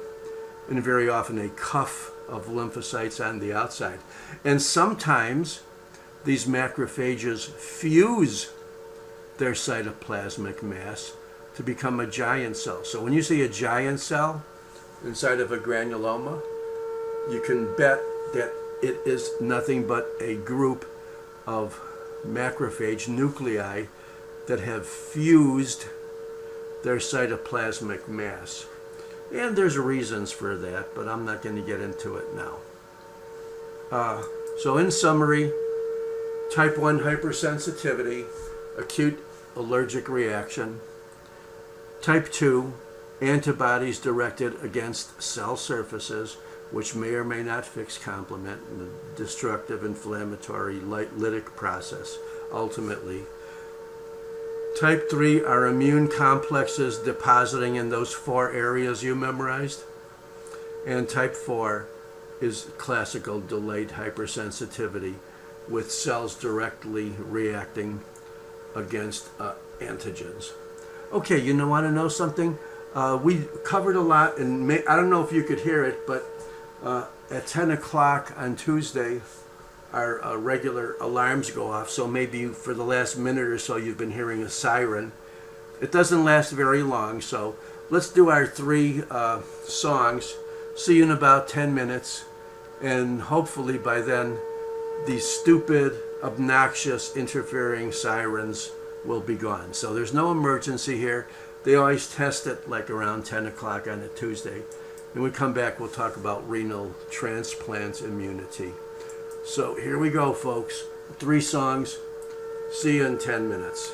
and very often a cuff of lymphocytes on the outside. And sometimes these macrophages fuse their cytoplasmic mass to become a giant cell. So when you see a giant cell inside of a granuloma, you can bet that it is nothing but a group of macrophage nuclei that have fused their cytoplasmic mass. And there's reasons for that, but I'm not going to get into it now. So in summary, type 1 hypersensitivity, acute allergic reaction. Type 2, antibodies directed against cell surfaces, which may or may not fix complement, the destructive inflammatory lytic process, ultimately. Type 3 are immune complexes depositing in those 4 areas you memorized. And type 4 is classical delayed hypersensitivity, with cells directly reacting against antigens. Okay, you want to know something? We covered a lot, and I don't know if you could hear it, but at 10 o'clock on Tuesday, our regular alarms go off. So maybe for the last minute or so, you've been hearing a siren. It doesn't last very long, so let's do our 3 songs. See you in about 10 minutes, and hopefully by then, these stupid, obnoxious, interfering sirens will be gone. So there's no emergency here. They always test it like around 10 o'clock on a Tuesday. When we come back, we'll talk about renal transplant immunity. So here we go, folks. 3 songs. See you in 10 minutes.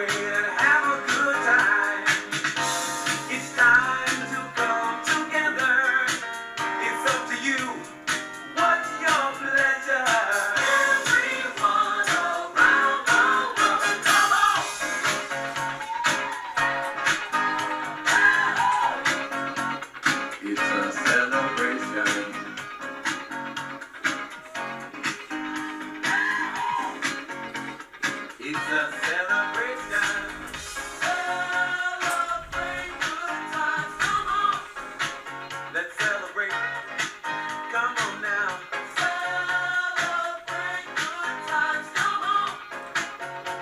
celebrate and have a good time. It's time to come together. It's up to you. What's your pleasure? Everyone around the world, come on! It's a celebration. It's a celebration. Celebrate good times. Come on. Let's celebrate. Come on now. Celebrate good times. Come on.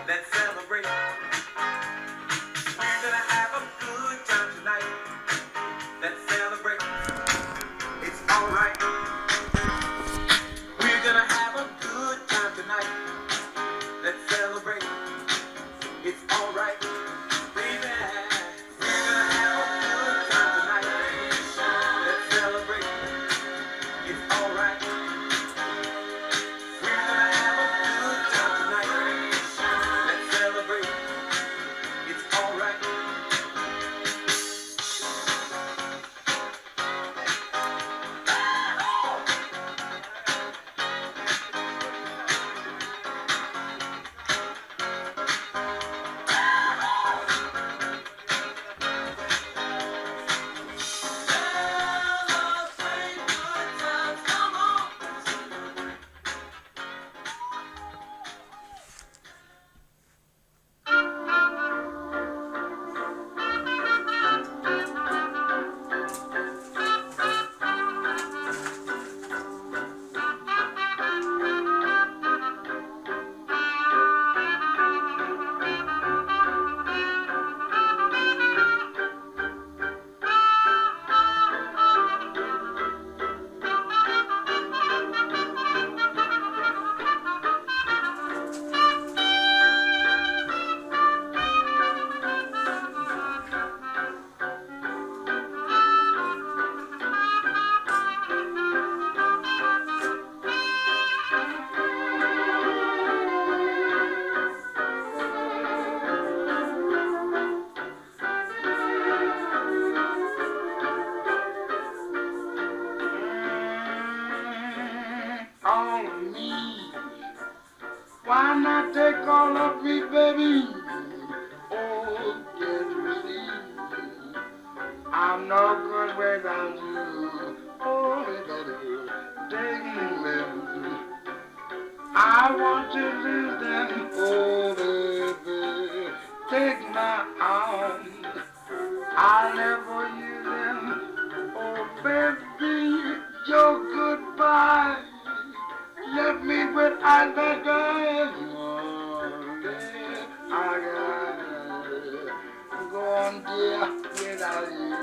Let's celebrate. We're gonna have a good time tonight. Let's celebrate. It's alright. We're gonna have a good time tonight. Let's celebrate. It's alright. Baby. We're gonna have a good time tonight. Let's celebrate. It's alright. We're gonna have a good time tonight. Let's celebrate. It's alright. Celebrate good times. Come on. On me. Why not take all of me, baby? Oh, can't you see? I'm no good without you. Oh, baby, take me with you. I want to lose them. Oh, baby, take my arms. I'll never use them. Oh, baby, your goodbye left me with eyes that die. I gotta go on, dear, without you.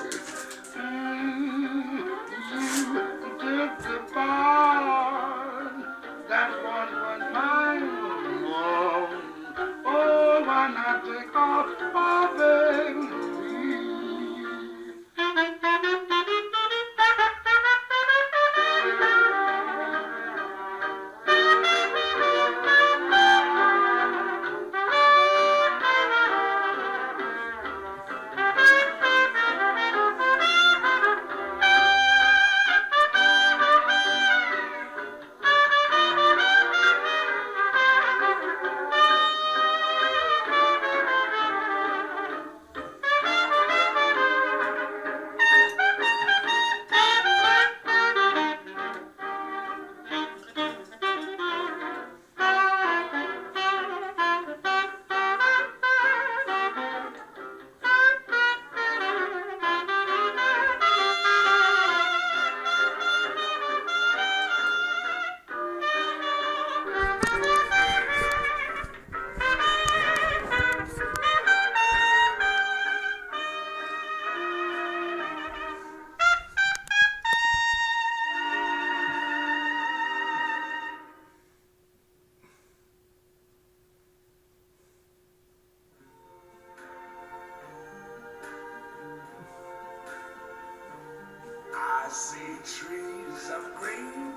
You took the part that one was mine. Oh, why not take off my baby? I see trees of green,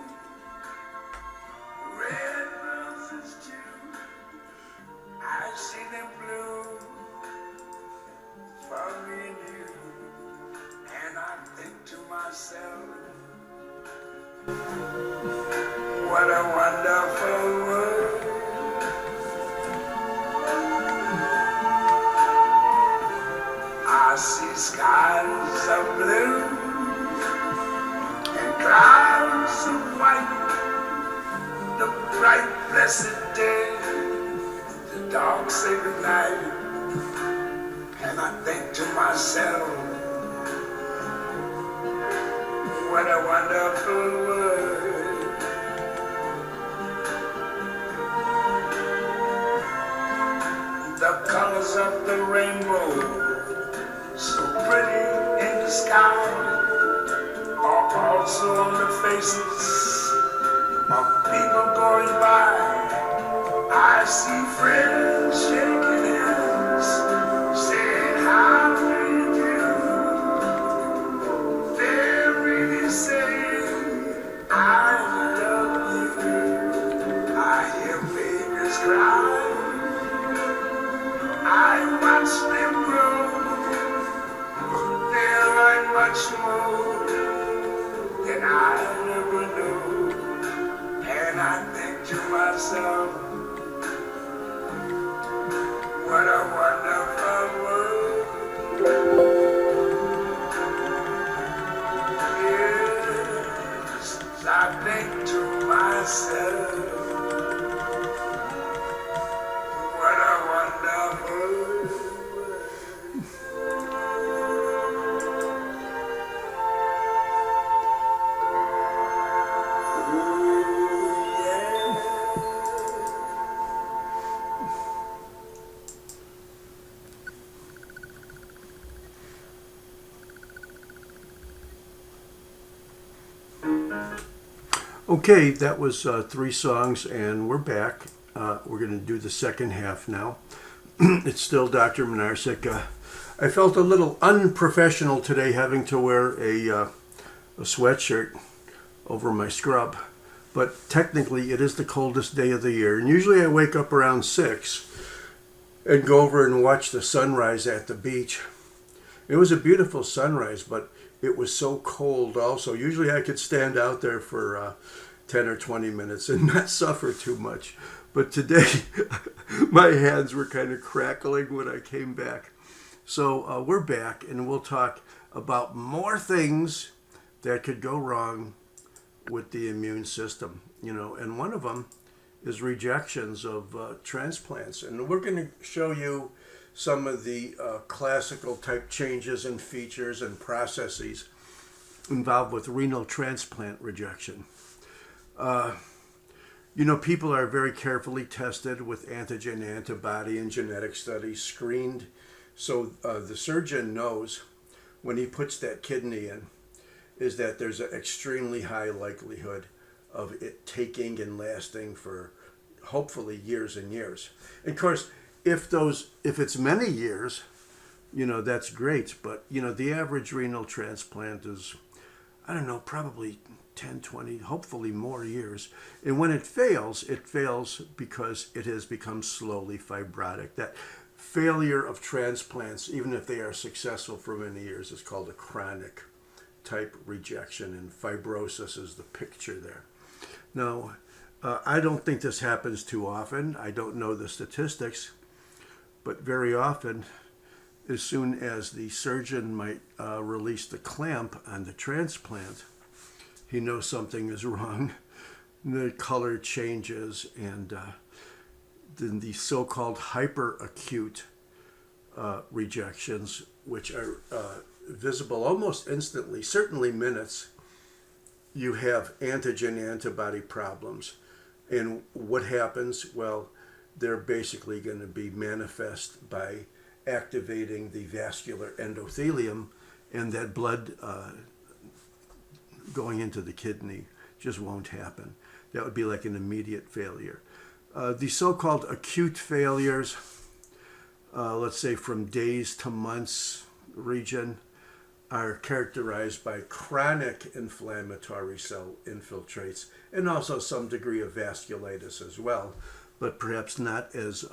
red roses too. I see them bloom What a wonderful world. I see skies of blue and clouds of white. The bright, blessed day, the dark, sacred night. And I think to myself, what a wonderful world. The colors of the rainbow, so pretty in the sky, are also on the faces of people going by. I see friends shaking hands, saying how do you do. They're really saying I love you. I hear babies cry, I watch them grow. They learn much more than I ever knew. And I think to myself, what a wonderful world. Yes, I think to myself, what a wonderful world. Ooh, yeah. Okay, that was 3 songs, and we're back. We're going to do the second half now. It's still Dr. Minarsik. I felt a little unprofessional today having to wear a sweatshirt over my scrub, but technically it is the coldest day of the year. And usually I wake up around 6 and go over and watch the sunrise at the beach. It was a beautiful sunrise, but it was so cold also. Usually I could stand out there for 10 or 20 minutes and not suffer too much. But today, my hands were kind of crackling when I came back. So we're back, and we'll talk about more things that could go wrong with the immune system. And one of them is rejections of transplants. And we're going to show you some of the classical type changes and features and processes involved with renal transplant rejection. People are very carefully tested with antigen, antibody, and genetic studies, screened. So the surgeon knows when he puts that kidney in is that there's an extremely high likelihood of it taking and lasting for hopefully years and years. And of course, if it's many years, that's great. But, the average renal transplant is, I don't know, probably 10, 20, hopefully more years. And when it fails because it has become slowly fibrotic. That failure of transplants, even if they are successful for many years, is called a chronic type rejection, and fibrosis is the picture there. Now, I don't think this happens too often. I don't know the statistics, but very often, as soon as the surgeon might release the clamp on the transplant, he knows something is wrong. The color changes, and then the so-called hyperacute rejections, which are visible almost instantly, certainly minutes, you have antigen-antibody problems. And what happens? Well, they're basically going to be manifest by activating the vascular endothelium, and that blood going into the kidney just won't happen. That would be like an immediate failure. The so-called acute failures, let's say from days to months region, are characterized by chronic inflammatory cell infiltrates and also some degree of vasculitis as well, but perhaps not as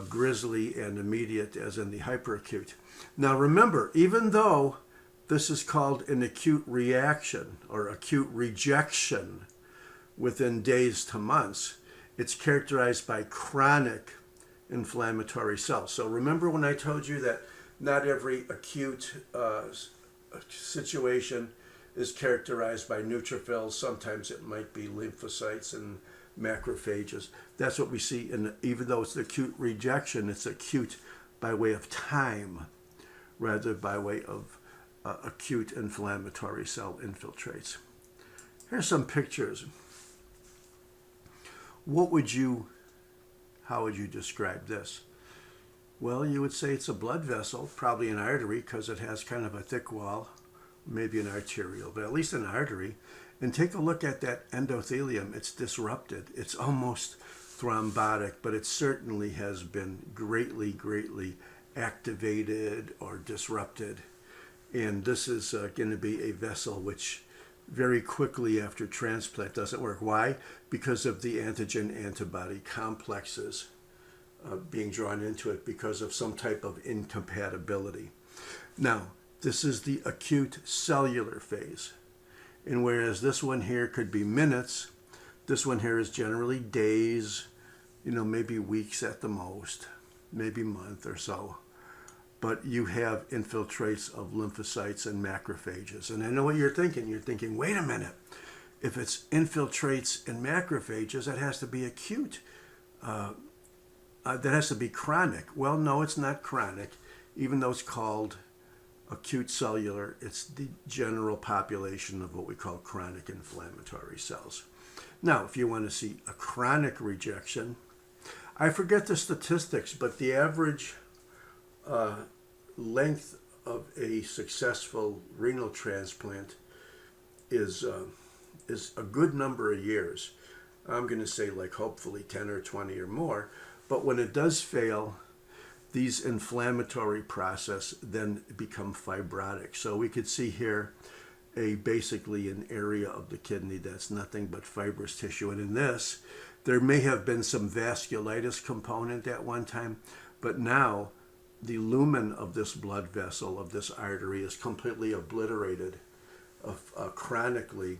grisly and immediate as in the hyperacute. Now remember, even though This is called an acute reaction or acute rejection within days to months. It's characterized by chronic inflammatory cells. So remember when I told you that not every acute situation is characterized by neutrophils. Sometimes it might be lymphocytes and macrophages. That's what we see. And even though it's acute rejection, it's acute by way of time rather by way of acute inflammatory cell infiltrates. Here's some pictures. How would you describe this? Well, you would say it's a blood vessel, probably an artery because it has kind of a thick wall, maybe an arterial, but at least an artery. And take a look at that endothelium. It's disrupted. It's almost thrombotic, but it certainly has been greatly, greatly activated or disrupted. And this is going to be a vessel which very quickly after transplant doesn't work. Why? Because of the antigen-antibody complexes being drawn into it because of some type of incompatibility. Now, this is the acute cellular phase. And whereas this one here could be minutes, this one here is generally days, maybe weeks at the most, maybe a month or so. But you have infiltrates of lymphocytes and macrophages. And I know what you're thinking. You're thinking, wait a minute. If it's infiltrates and macrophages, that has to be acute. That has to be chronic. Well, no, it's not chronic. Even though it's called acute cellular, it's the general population of what we call chronic inflammatory cells. Now, if you want to see a chronic rejection, I forget the statistics, but the average length of a successful renal transplant is a good number of years. I'm going to say like hopefully 10 or 20 or more. But when it does fail, these inflammatory processes then become fibrotic. So we could see here basically an area of the kidney that's nothing but fibrous tissue. And in this, there may have been some vasculitis component at one time, but now the lumen of this blood vessel, of this artery, is completely obliterated chronically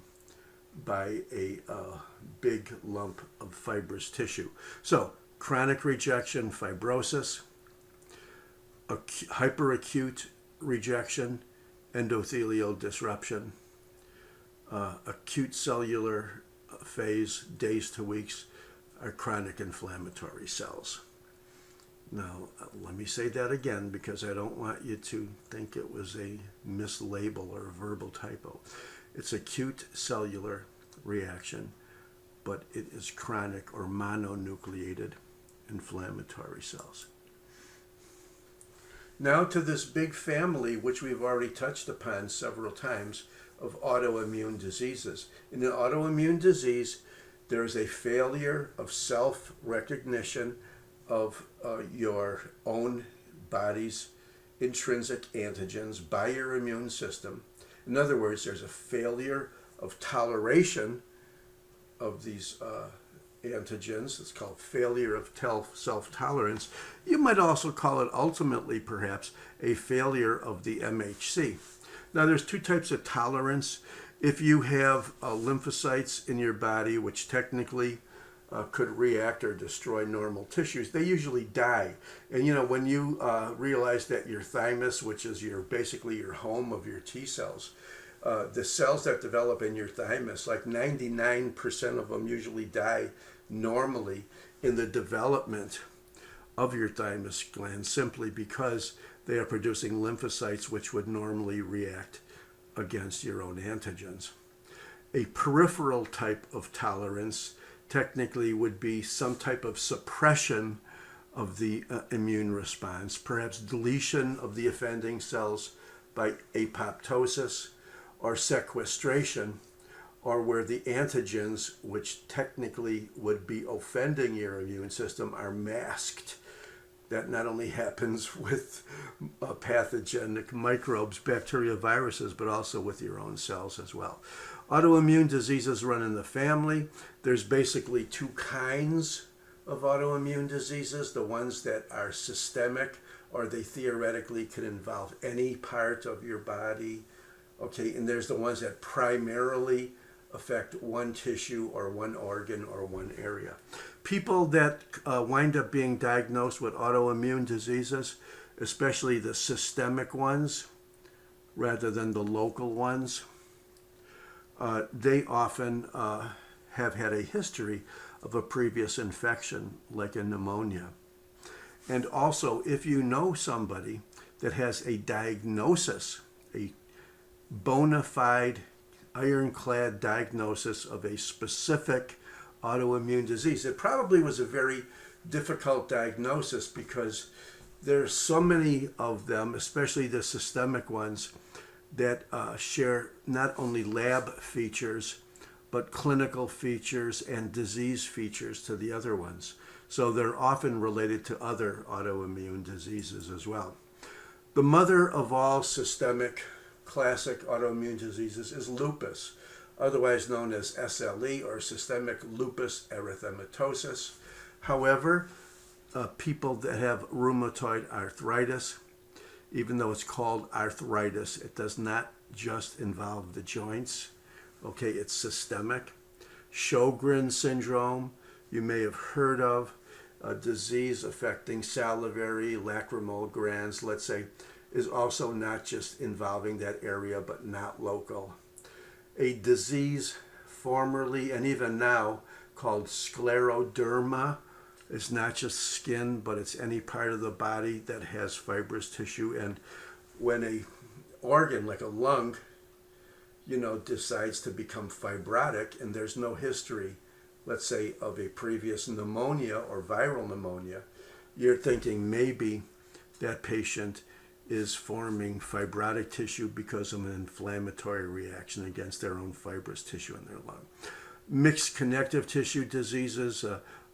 by a big lump of fibrous tissue. So chronic rejection, fibrosis, hyperacute rejection, endothelial disruption, acute cellular phase, days to weeks, are chronic inflammatory cells. Now, let me say that again because I don't want you to think it was a mislabel or a verbal typo. It's acute cellular reaction, but it is chronic or mononucleated inflammatory cells. Now to this big family, which we've already touched upon several times, of autoimmune diseases. In an autoimmune disease, there is a failure of self-recognition of your own body's intrinsic antigens by your immune system. In other words, there's a failure of toleration of these antigens. It's called failure of self-tolerance. You might also call it ultimately, perhaps, a failure of the MHC. Now, there's two types of tolerance. If you have lymphocytes in your body, which technically could react or destroy normal tissues, they usually die. And when you realize that your thymus, which is basically your home of your T cells, the cells that develop in your thymus, like 99% of them usually die normally in the development of your thymus gland, simply because they are producing lymphocytes which would normally react against your own antigens. A peripheral type of tolerance technically would be some type of suppression of the immune response, perhaps deletion of the offending cells by apoptosis or sequestration, or where the antigens, which technically would be offending your immune system, are masked. That not only happens with pathogenic microbes, bacteria, viruses, but also with your own cells as well. Autoimmune diseases run in the family. There's basically two kinds of autoimmune diseases: the ones that are systemic, or they theoretically could involve any part of your body Okay, and there's the ones that primarily affect one tissue or one organ or one area. People that wind up being diagnosed with autoimmune diseases, especially the systemic ones rather than the local ones, they often have had a history of a previous infection, like a pneumonia. And also, if you know somebody that has a diagnosis, a bona fide, ironclad diagnosis of a specific autoimmune disease, it probably was a very difficult diagnosis because there's so many of them, especially the systemic ones, that share not only lab features, but clinical features and disease features to the other ones. So they're often related to other autoimmune diseases as well. The mother of all systemic classic autoimmune diseases is lupus, otherwise known as SLE or systemic lupus erythematosus. However, people that have rheumatoid arthritis, even though it's called arthritis, it does not just involve the joints. Okay, it's systemic. Sjogren's syndrome, you may have heard of, a disease affecting salivary, lacrimal glands, let's say, is also not just involving that area, but not local. A disease formerly and even now called scleroderma is not just skin, but it's any part of the body that has fibrous tissue. And when a organ like a lung, decides to become fibrotic and there's no history, let's say, of a previous pneumonia or viral pneumonia, you're thinking maybe that patient is forming fibrotic tissue because of an inflammatory reaction against their own fibrous tissue in their lung. Mixed connective tissue diseases,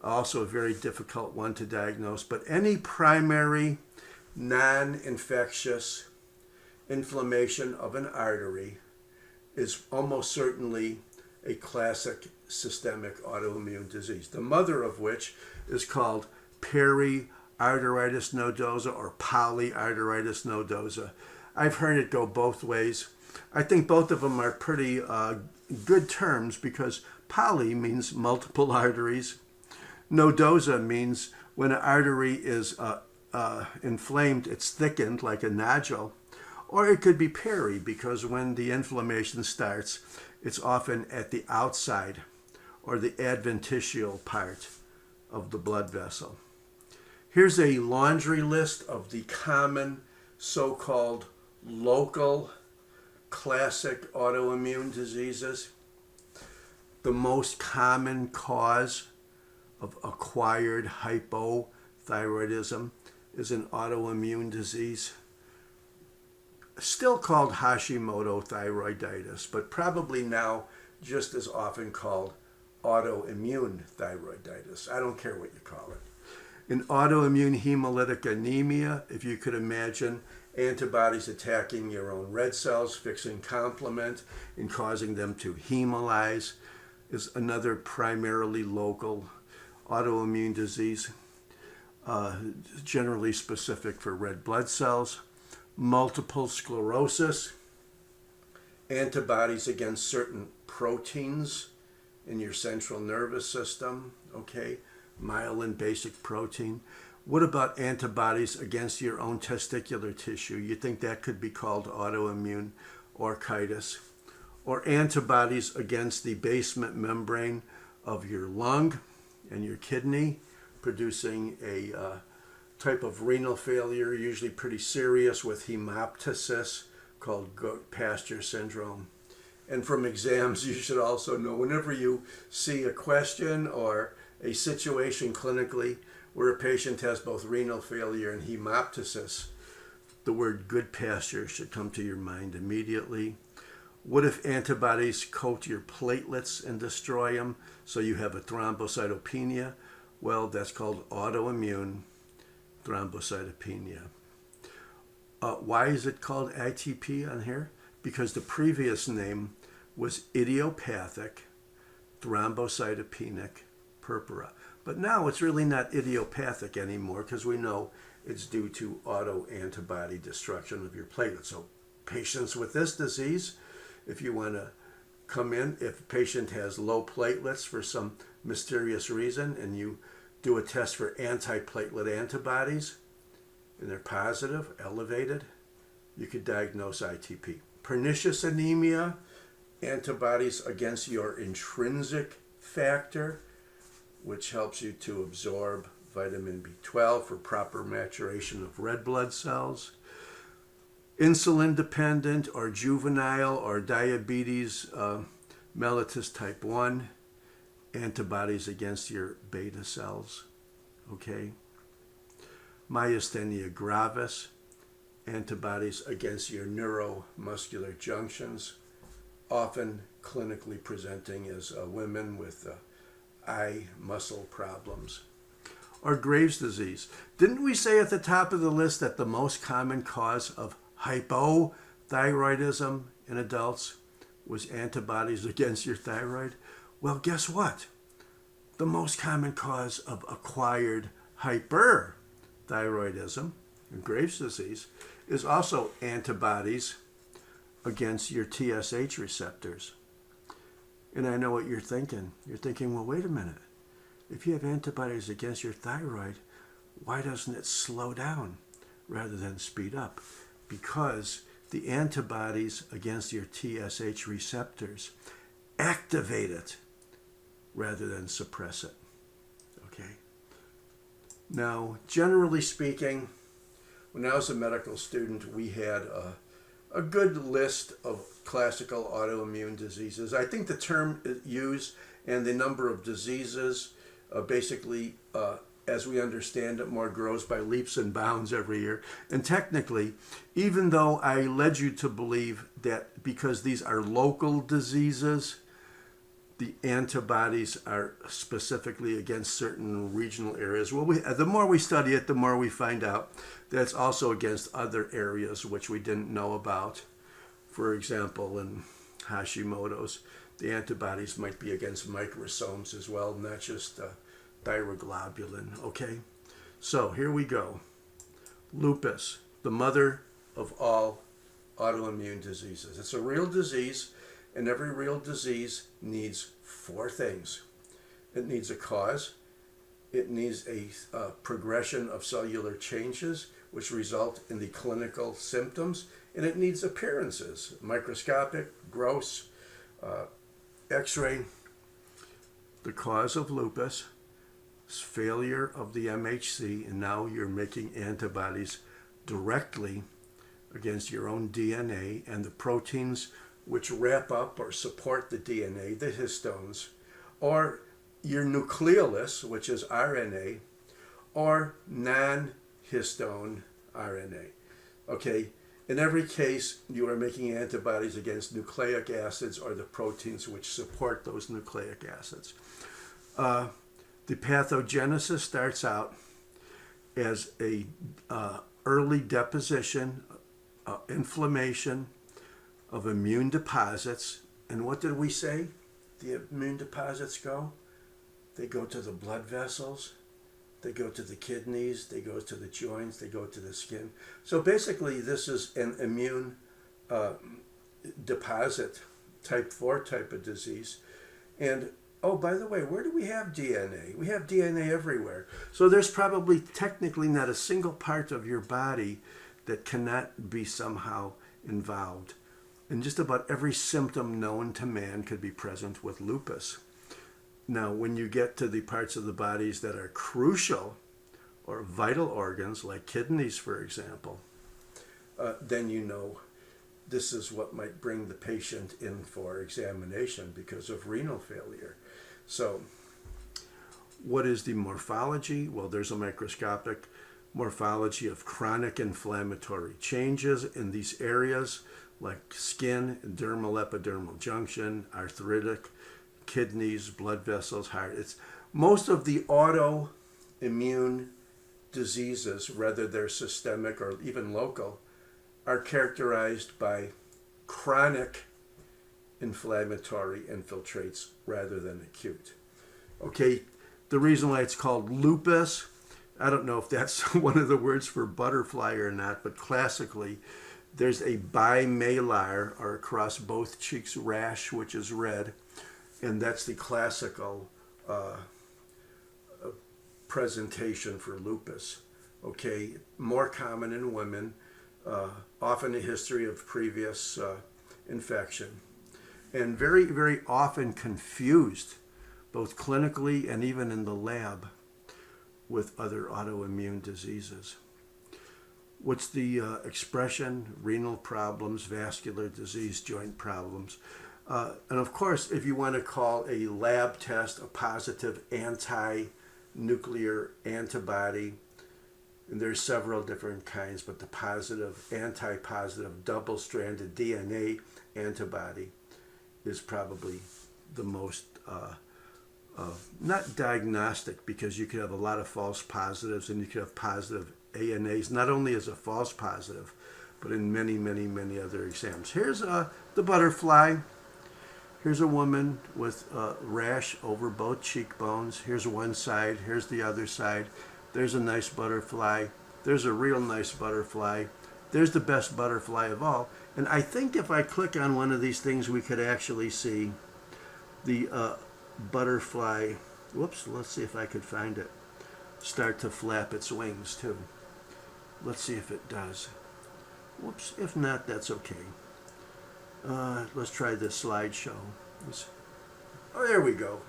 also a very difficult one to diagnose, but any primary non-infectious inflammation of an artery is almost certainly a classic systemic autoimmune disease, the mother of which is called periarteritis nodosa or polyarteritis nodosa. I've heard it go both ways. I think both of them are pretty good terms because poly means multiple arteries. Nodosa means when an artery is inflamed, it's thickened like a nodule. Or it could be peri because when the inflammation starts, it's often at the outside or the adventitial part of the blood vessel. Here's a laundry list of the common so-called local classic autoimmune diseases. The most common cause of acquired hypothyroidism is an autoimmune disease, still called Hashimoto thyroiditis, but probably now just as often called autoimmune thyroiditis. I don't care what you call it. In autoimmune hemolytic anemia, if you could imagine antibodies attacking your own red cells, fixing complement, and causing them to hemolyze, is another primarily local autoimmune disease, generally specific for red blood cells. Multiple sclerosis, antibodies against certain proteins in your central nervous system, okay, myelin basic protein. What about antibodies against your own testicular tissue? You think that could be called autoimmune orchitis? Or antibodies against the basement membrane of your lung and your kidney, producing a type of renal failure, usually pretty serious, with hemoptysis called goat pasture syndrome. And from exams, you should also know whenever you see a question or a situation clinically where a patient has both renal failure and hemoptysis, the word good pasture should come to your mind immediately. What if antibodies coat your platelets and destroy them so you have a thrombocytopenia? Well, that's called autoimmune thrombocytopenia. Why is it called ITP on here? Because the previous name was idiopathic thrombocytopenic purpura. But now it's really not idiopathic anymore because we know it's due to autoantibody destruction of your platelets. So patients with this disease, if you want to come in, if a patient has low platelets for some mysterious reason and you do a test for antiplatelet antibodies and they're positive, elevated, you could diagnose ITP. Pernicious anemia, antibodies against your intrinsic factor, which helps you to absorb vitamin B12 for proper maturation of red blood cells. Insulin dependent or juvenile or diabetes mellitus type 1, antibodies against your beta cells. Okay. Myasthenia gravis, antibodies against your neuromuscular junctions, often clinically presenting as women with eye muscle problems. Or Graves' disease. Didn't we say at the top of the list that the most common cause of hypothyroidism in adults was antibodies against your thyroid? Well, guess what? The most common cause of acquired hyperthyroidism in Graves' disease is also antibodies against your TSH receptors. And I know what you're thinking. You're thinking, well, wait a minute. If you have antibodies against your thyroid, why doesn't it slow down rather than speed up? Because the antibodies against your TSH receptors activate it rather than suppress it. Okay? Now, generally speaking, when I was a medical student, we had a good list of classical autoimmune diseases. I think the term used and the number of diseases basically, as we understand it, more grows by leaps and bounds every year. And technically, even though I led you to believe that because these are local diseases, the antibodies are specifically against certain regional areas. Well, the more we study it, the more we find out that it's also against other areas which we didn't know about. For example, in Hashimoto's, the antibodies might be against microsomes as well, not just thyroglobulin, okay? So here we go. Lupus, the mother of all autoimmune diseases. It's a real disease, and every real disease needs four things. It needs a cause, it needs a progression of cellular changes which result in the clinical symptoms, and it needs appearances, microscopic, gross, X-ray. The cause of lupus is failure of the MHC, and now you're making antibodies directly against your own DNA and the proteins which wrap up or support the DNA, the histones, or your nucleolus, which is RNA, or non-histone RNA. Okay, in every case, you are making antibodies against nucleic acids or the proteins which support those nucleic acids. The pathogenesis starts out as a early deposition, inflammation of immune deposits. And what did we say the immune deposits go? They go to the blood vessels, they go to the kidneys, they go to the joints, they go to the skin. So basically this is an immune deposit, type 4 type of disease. And oh, by the way, where do we have DNA? We have DNA everywhere. So there's probably technically not a single part of your body that cannot be somehow involved. And just about every symptom known to man could be present with lupus. Now, when you get to the parts of the bodies that are crucial or vital organs, like kidneys, for example, then you know this is what might bring the patient in for examination because of renal failure. So, what is the morphology? Well, there's a microscopic morphology of chronic inflammatory changes in these areas, like skin, dermal epidermal junction, arthritic, kidneys, blood vessels, heart. It's most of the autoimmune diseases, whether they're systemic or even local, are characterized by chronic inflammatory infiltrates rather than acute. Okay, the reason why it's called lupus, I don't know if that's one of the words for butterfly or not, but classically, There's a bimalar, or across both cheeks, rash, which is red, and that's the classical presentation for lupus. Okay, more common in women, often a history of previous infection, and very, very often confused, both clinically and even in the lab, with other autoimmune diseases. What's the expression? Renal problems, vascular disease, joint problems. And of course, if you want to call a lab test a positive anti-nuclear antibody, and there's several different kinds, but the positive, anti-positive double-stranded DNA antibody is probably the most, not diagnostic, because you could have a lot of false positives and you could have positive ANAs, not only as a false positive, but in many, many, many other exams. Here's the butterfly. Here's a woman with rash over both cheekbones. Here's one side. Here's the other side. There's a nice butterfly. There's a real nice butterfly. There's the best butterfly of all. And I think if I click on one of these things, we could actually see the butterfly. Whoops, let's see if I could find it. Start to flap its wings too. Let's see if it does. Whoops, if not, that's okay. Let's try this slideshow. Oh, there we go.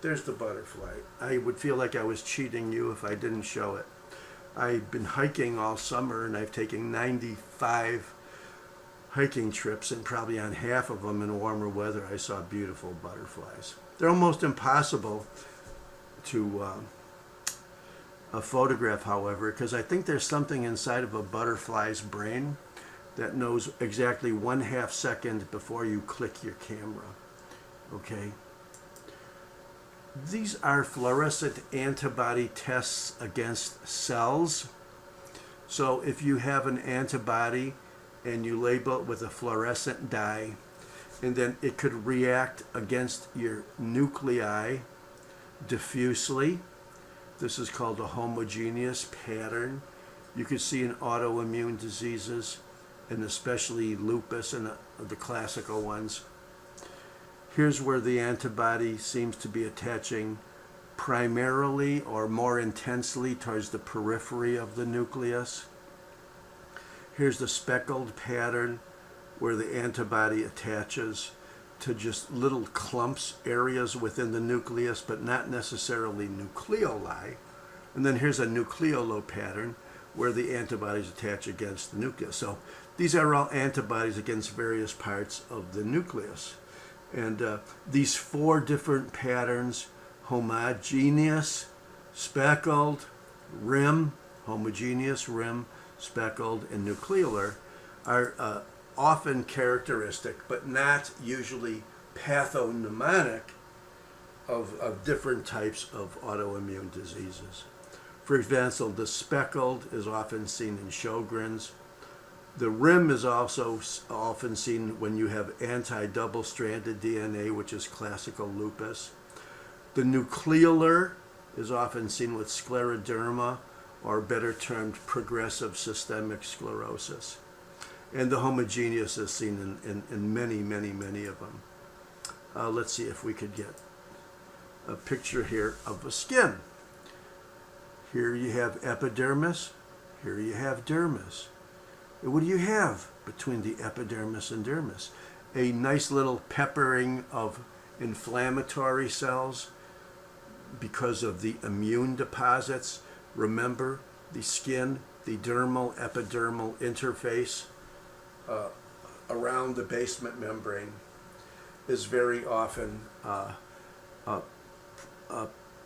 There's the butterfly. I would feel like I was cheating you if I didn't show it. I've been hiking all summer, and I've taken 95 hiking trips, and probably on half of them in warmer weather I saw beautiful butterflies. They're almost impossible to photograph, however, because I think there's something inside of a butterfly's brain that knows exactly 1/2 second before you click your camera. Okay? These are fluorescent antibody tests against cells. So if you have an antibody and you label it with a fluorescent dye, and then it could react against your nuclei diffusely. This is called a homogeneous pattern. You can see in autoimmune diseases, and especially lupus and the classical ones. Here's where the antibody seems to be attaching primarily or more intensely towards the periphery of the nucleus. Here's the speckled pattern where the antibody attaches to just little clumps, areas within the nucleus, but not necessarily nucleoli. And then here's a nucleolo pattern where the antibodies attach against the nucleus. So these are all antibodies against various parts of the nucleus. And these 4 different patterns, homogeneous, speckled, rim, homogeneous, rim, speckled, and nucleolar, are often characteristic, but not usually pathognomonic of different types of autoimmune diseases. For example, the speckled is often seen in Sjogren's. The rim is also often seen when you have anti-double-stranded DNA, which is classical lupus. The nucleolar is often seen with scleroderma, or better termed progressive systemic sclerosis. And the homogeneous is seen in many, many, many of them. Let's see if we could get a picture here of a skin. Here you have epidermis, here you have dermis. And what do you have between the epidermis and dermis? A nice little peppering of inflammatory cells because of the immune deposits. Remember, the skin, the dermal epidermal interface around the basement membrane is very often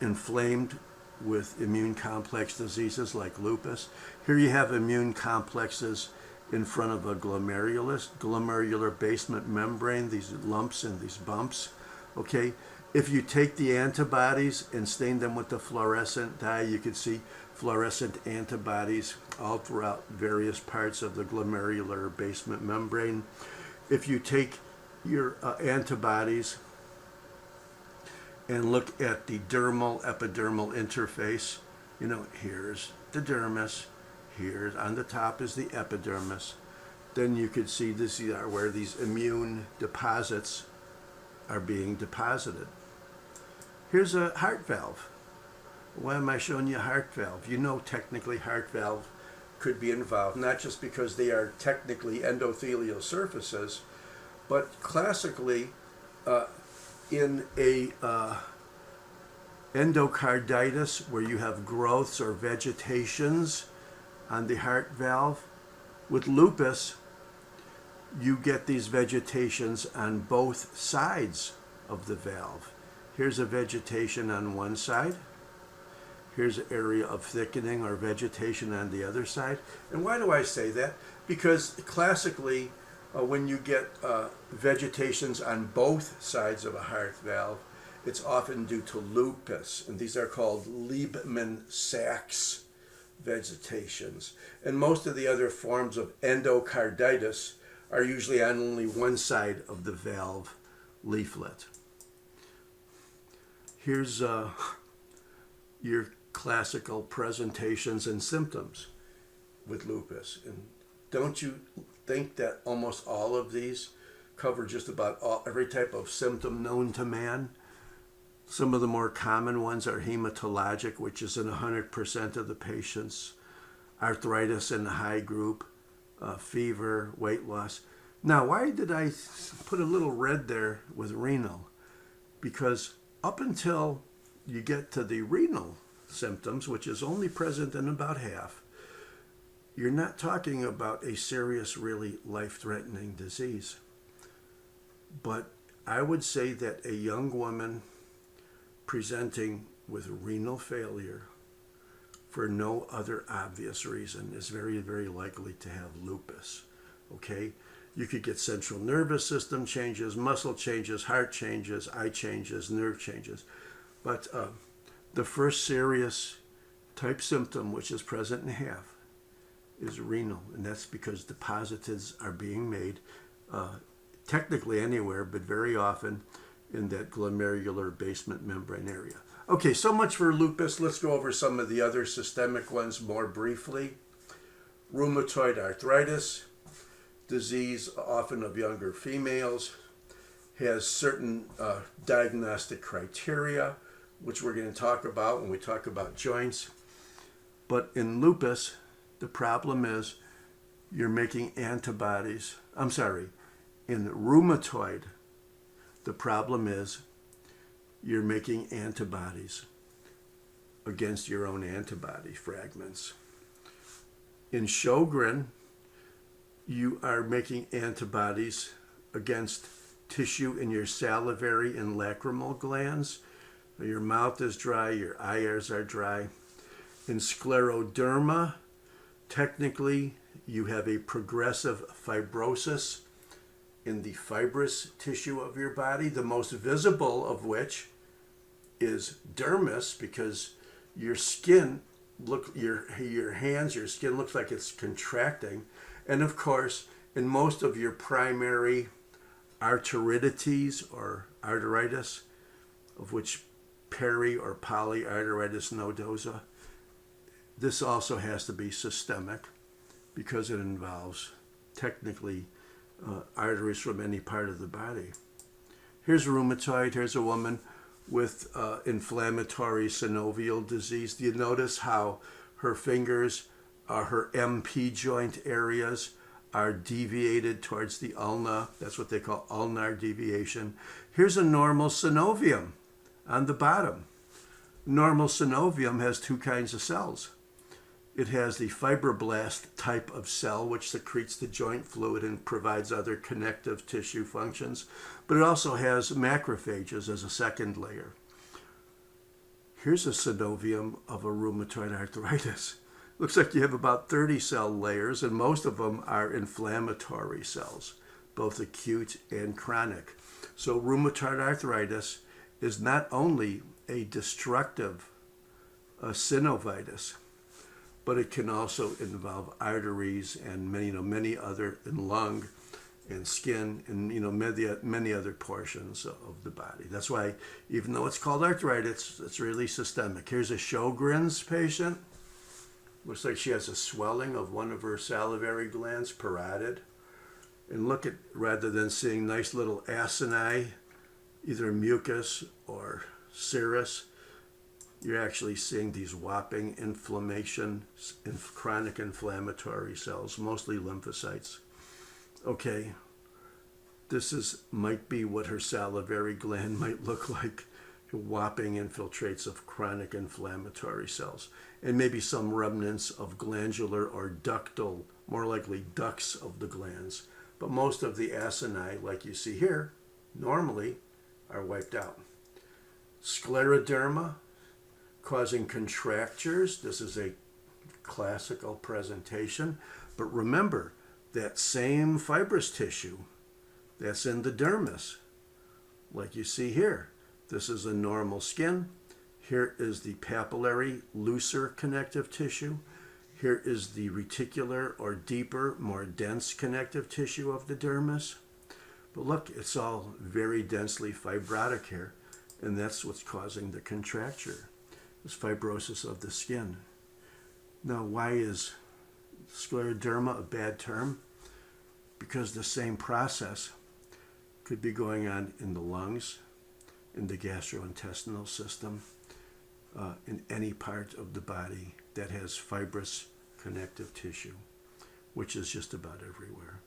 inflamed with immune complex diseases like lupus. Here you have immune complexes in front of a glomerular basement membrane, these lumps and these bumps. Okay, if you take the antibodies and stain them with the fluorescent dye, you can see fluorescent antibodies all throughout various parts of the glomerular basement membrane. If you take your antibodies and look at the dermal epidermal interface, here's the dermis, here on the top is the epidermis. then you could see this is where these immune deposits are being deposited. Here's a heart valve. Why am I showing you a heart valve? You know technically heart valve could be involved, not just because they are technically endothelial surfaces, but classically in a endocarditis where you have growths or vegetations on the heart valve, with lupus, you get these vegetations on both sides of the valve. Here's a vegetation on one side. Here's an area of thickening or vegetation on the other side. And why do I say that? Because classically, when you get vegetations on both sides of a heart valve, it's often due to lupus. And these are called Liebman-Sachs vegetations. And most of the other forms of endocarditis are usually on only one side of the valve leaflet. Here's your classical presentations and symptoms with lupus. And don't you think that almost all of these cover just about every type of symptom known to man? Some of the more common ones are hematologic, which is in 100% of the patients, arthritis in the high group, fever, weight loss. Now, why did I put a little red there with renal? Because up until you get to the renal symptoms, which is only present in about half, you're not talking about a serious, really life-threatening disease. But I would say that a young woman presenting with renal failure for no other obvious reason is very, very likely to have lupus. Okay? You could get central nervous system changes, muscle changes, heart changes, eye changes, nerve changes. But the first serious type symptom, which is present in half, is renal. And that's because deposits are being made technically anywhere, but very often in that glomerular basement membrane area. Okay, so much for lupus. Let's go over some of the other systemic ones more briefly. Rheumatoid arthritis, disease often of younger females, has certain diagnostic criteria, which we're going to talk about when we talk about joints. But in lupus, the problem is you're making antibodies. In rheumatoid, the problem is you're making antibodies against your own antibody fragments. In Sjogren, you are making antibodies against tissue in your salivary and lacrimal glands. Your mouth is dry, your eyes are dry. In scleroderma, technically, you have a progressive fibrosis in the fibrous tissue of your body, the most visible of which is dermis, because your skin, your hands, your skin looks like it's contracting. And of course, in most of your primary arteritis or arteritis, of which peri or polyarteritis nodosa, this also has to be systemic because it involves technically arteries from any part of the body. Here's rheumatoid. Here's a woman with inflammatory synovial disease. Do you notice how her fingers, her MP joint areas are deviated towards the ulna? That's what they call ulnar deviation. Here's a normal synovium on the bottom. Normal synovium has two kinds of cells. It has the fibroblast type of cell, which secretes the joint fluid and provides other connective tissue functions, but it also has macrophages as a second layer. Here's a synovium of a rheumatoid arthritis. Looks like you have about 30 cell layers, and most of them are inflammatory cells, both acute and chronic. So rheumatoid arthritis is not only a destructive synovitis, but it can also involve arteries and many other, and lung and skin and many other portions of the body. That's why, even though it's called arthritis, it's really systemic. Here's a Sjogren's patient. Looks like she has a swelling of one of her salivary glands, parotid. and look at, rather than seeing nice little acini, either mucus or serous, you're actually seeing these whopping inflammation, chronic inflammatory cells, mostly lymphocytes. Okay, might be what her salivary gland might look like, whopping infiltrates of chronic inflammatory cells, and maybe some remnants of glandular or ductal, more likely ducts of the glands. But most of the acini, like you see here, normally are wiped out. Scleroderma, causing contractures. This is a classical presentation. But remember, that same fibrous tissue that's in the dermis, like you see here. This is a normal skin. Here is the papillary, looser connective tissue. Here is the reticular or deeper, more dense connective tissue of the dermis. But look, it's all very densely fibrotic here, and that's what's causing the contracture, this fibrosis of the skin. Now, why is scleroderma a bad term? Because the same process could be going on in the lungs, in the gastrointestinal system, in any part of the body that has fibrous connective tissue, which is just about everywhere.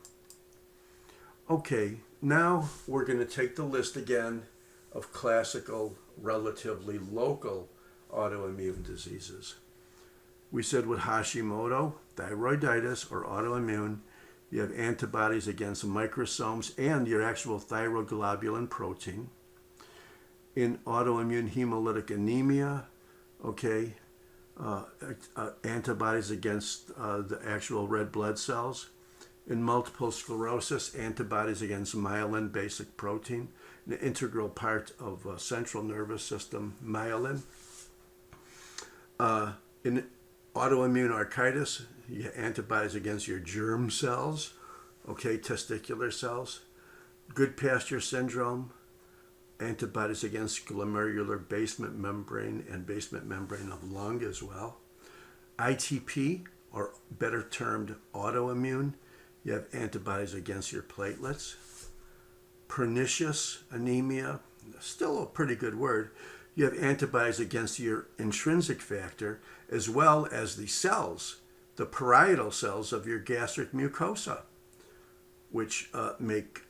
Okay, now we're going to take the list again of classical, relatively local autoimmune diseases. We said with Hashimoto, thyroiditis, or autoimmune, you have antibodies against microsomes and your actual thyroglobulin protein. In autoimmune hemolytic anemia, okay, antibodies against the actual red blood cells. In multiple sclerosis, antibodies against myelin basic protein, an integral part of central nervous system, myelin. In autoimmune arthritis, you have antibodies against your germ cells, okay, testicular cells. Goodpasture syndrome, antibodies against glomerular basement membrane and basement membrane of lung as well. ITP, or better termed autoimmune, you have antibodies against your platelets. Pernicious anemia, still a pretty good word. You have antibodies against your intrinsic factor as well as the cells, the parietal cells of your gastric mucosa, which make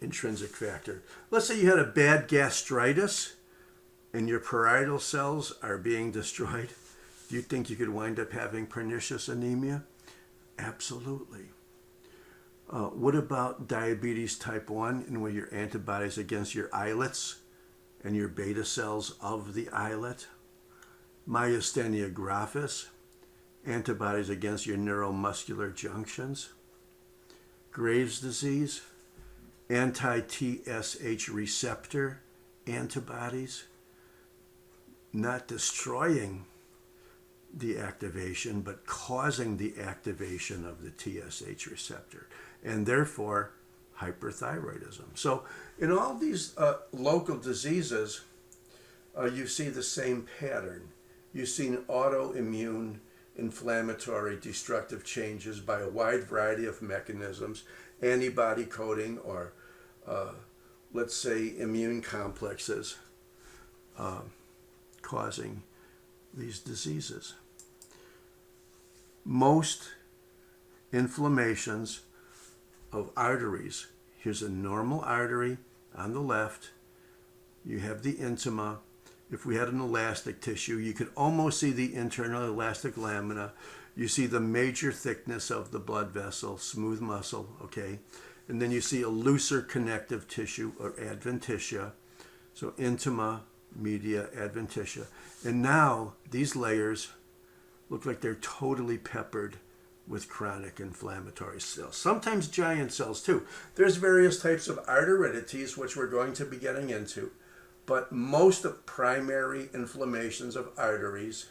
intrinsic factor. Let's say you had a bad gastritis and your parietal cells are being destroyed. Do you think you could wind up having pernicious anemia? Absolutely. What about diabetes type 1, in where your antibodies against your islets and your beta cells of the islet? Myasthenia gravis, antibodies against your neuromuscular junctions. Graves' disease, anti-TSH receptor antibodies, not destroying the activation, but causing the activation of the TSH receptor, and therefore hyperthyroidism. So in all these local diseases, you see the same pattern. You've seen autoimmune, inflammatory, destructive changes by a wide variety of mechanisms, antibody coding, or let's say immune complexes causing these diseases. Most inflammations of arteries, here's a normal artery on the left, you have the intima. If we had an elastic tissue, you could almost see the internal elastic lamina. You see the major thickness of the blood vessel, smooth muscle, okay? And then you see a looser connective tissue, or adventitia. So intima, media, adventitia. And now these layers look like they're totally peppered with chronic inflammatory cells. Sometimes giant cells too. There's various types of arteritis, which we're going to be getting into. But most of primary inflammations of arteries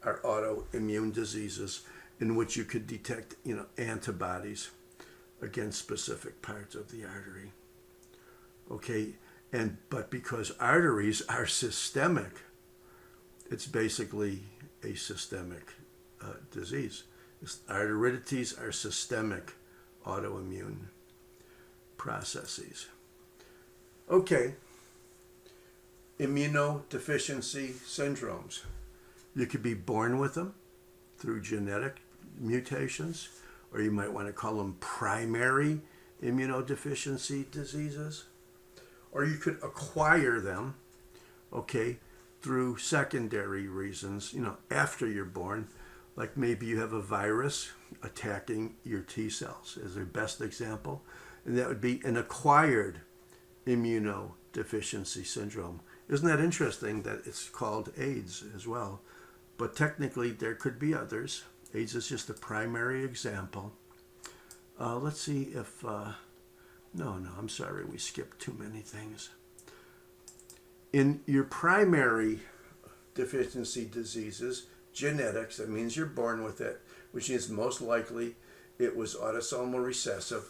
are autoimmune diseases in which you could detect, antibodies against specific parts of the artery. Okay, but because arteries are systemic, it's basically a systemic disease. Arteritis are systemic autoimmune processes. Okay, immunodeficiency syndromes. You could be born with them through genetic mutations, or you might want to call them primary immunodeficiency diseases, or you could acquire them, okay, through secondary reasons, after you're born, like maybe you have a virus attacking your T cells as their best example, and that would be an acquired immunodeficiency syndrome. Isn't that interesting that it's called AIDS as well? But technically there could be others. AIDS is just a primary example. Let's see if, no, I'm sorry, we skipped too many things. In your primary deficiency diseases, genetics, that means you're born with it, which is most likely it was autosomal recessive.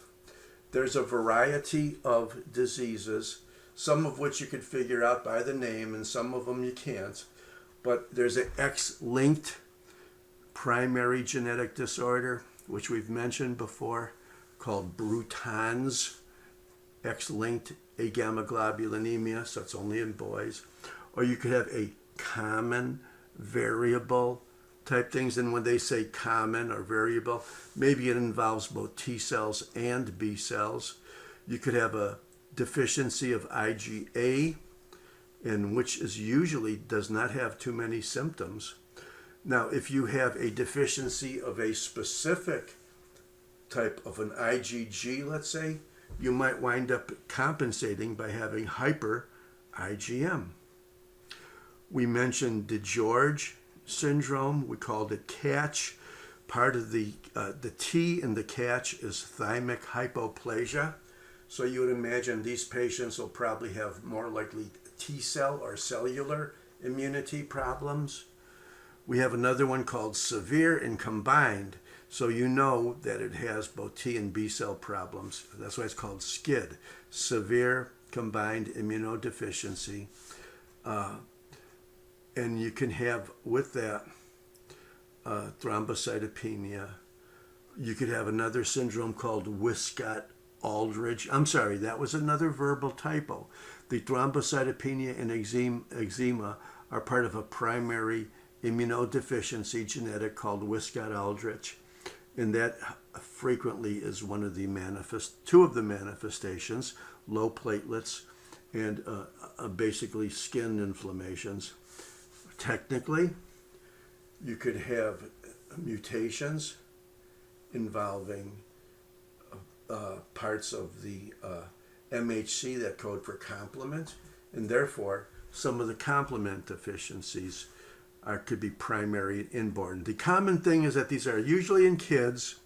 There's a variety of diseases, some of which you could figure out by the name and some of them you can't. But there's an X-linked primary genetic disorder, which we've mentioned before, called Bruton's X-linked agammaglobulinemia, so it's only in boys. Or you could have a common variable type things, and when they say common or variable, maybe it involves both T cells and B cells. You could have a deficiency of IgA, and which is usually does not have too many symptoms. Now, if you have a deficiency of a specific type of an IgG, let's say, you might wind up compensating by having hyper IgM. We mentioned DeGeorge syndrome. We called it catch. Part of the T in the catch is thymic hypoplasia. So you would imagine these patients will probably have more likely T cell or cellular immunity problems. We have another one called severe and combined. So you know that it has both T and B cell problems. That's why it's called SCID, severe combined immunodeficiency. And you can have with that thrombocytopenia. You could have another syndrome called Wiskott-Aldrich. I'm sorry, that was another verbal typo. The thrombocytopenia and eczema are part of a primary immunodeficiency genetic called Wiskott-Aldrich. And that frequently is one of the two of the manifestations, low platelets and basically skin inflammations. Technically, you could have mutations involving parts of the MHC that code for complement, and therefore some of the complement deficiencies could be primary and inborn. The common thing is that these are usually in kids,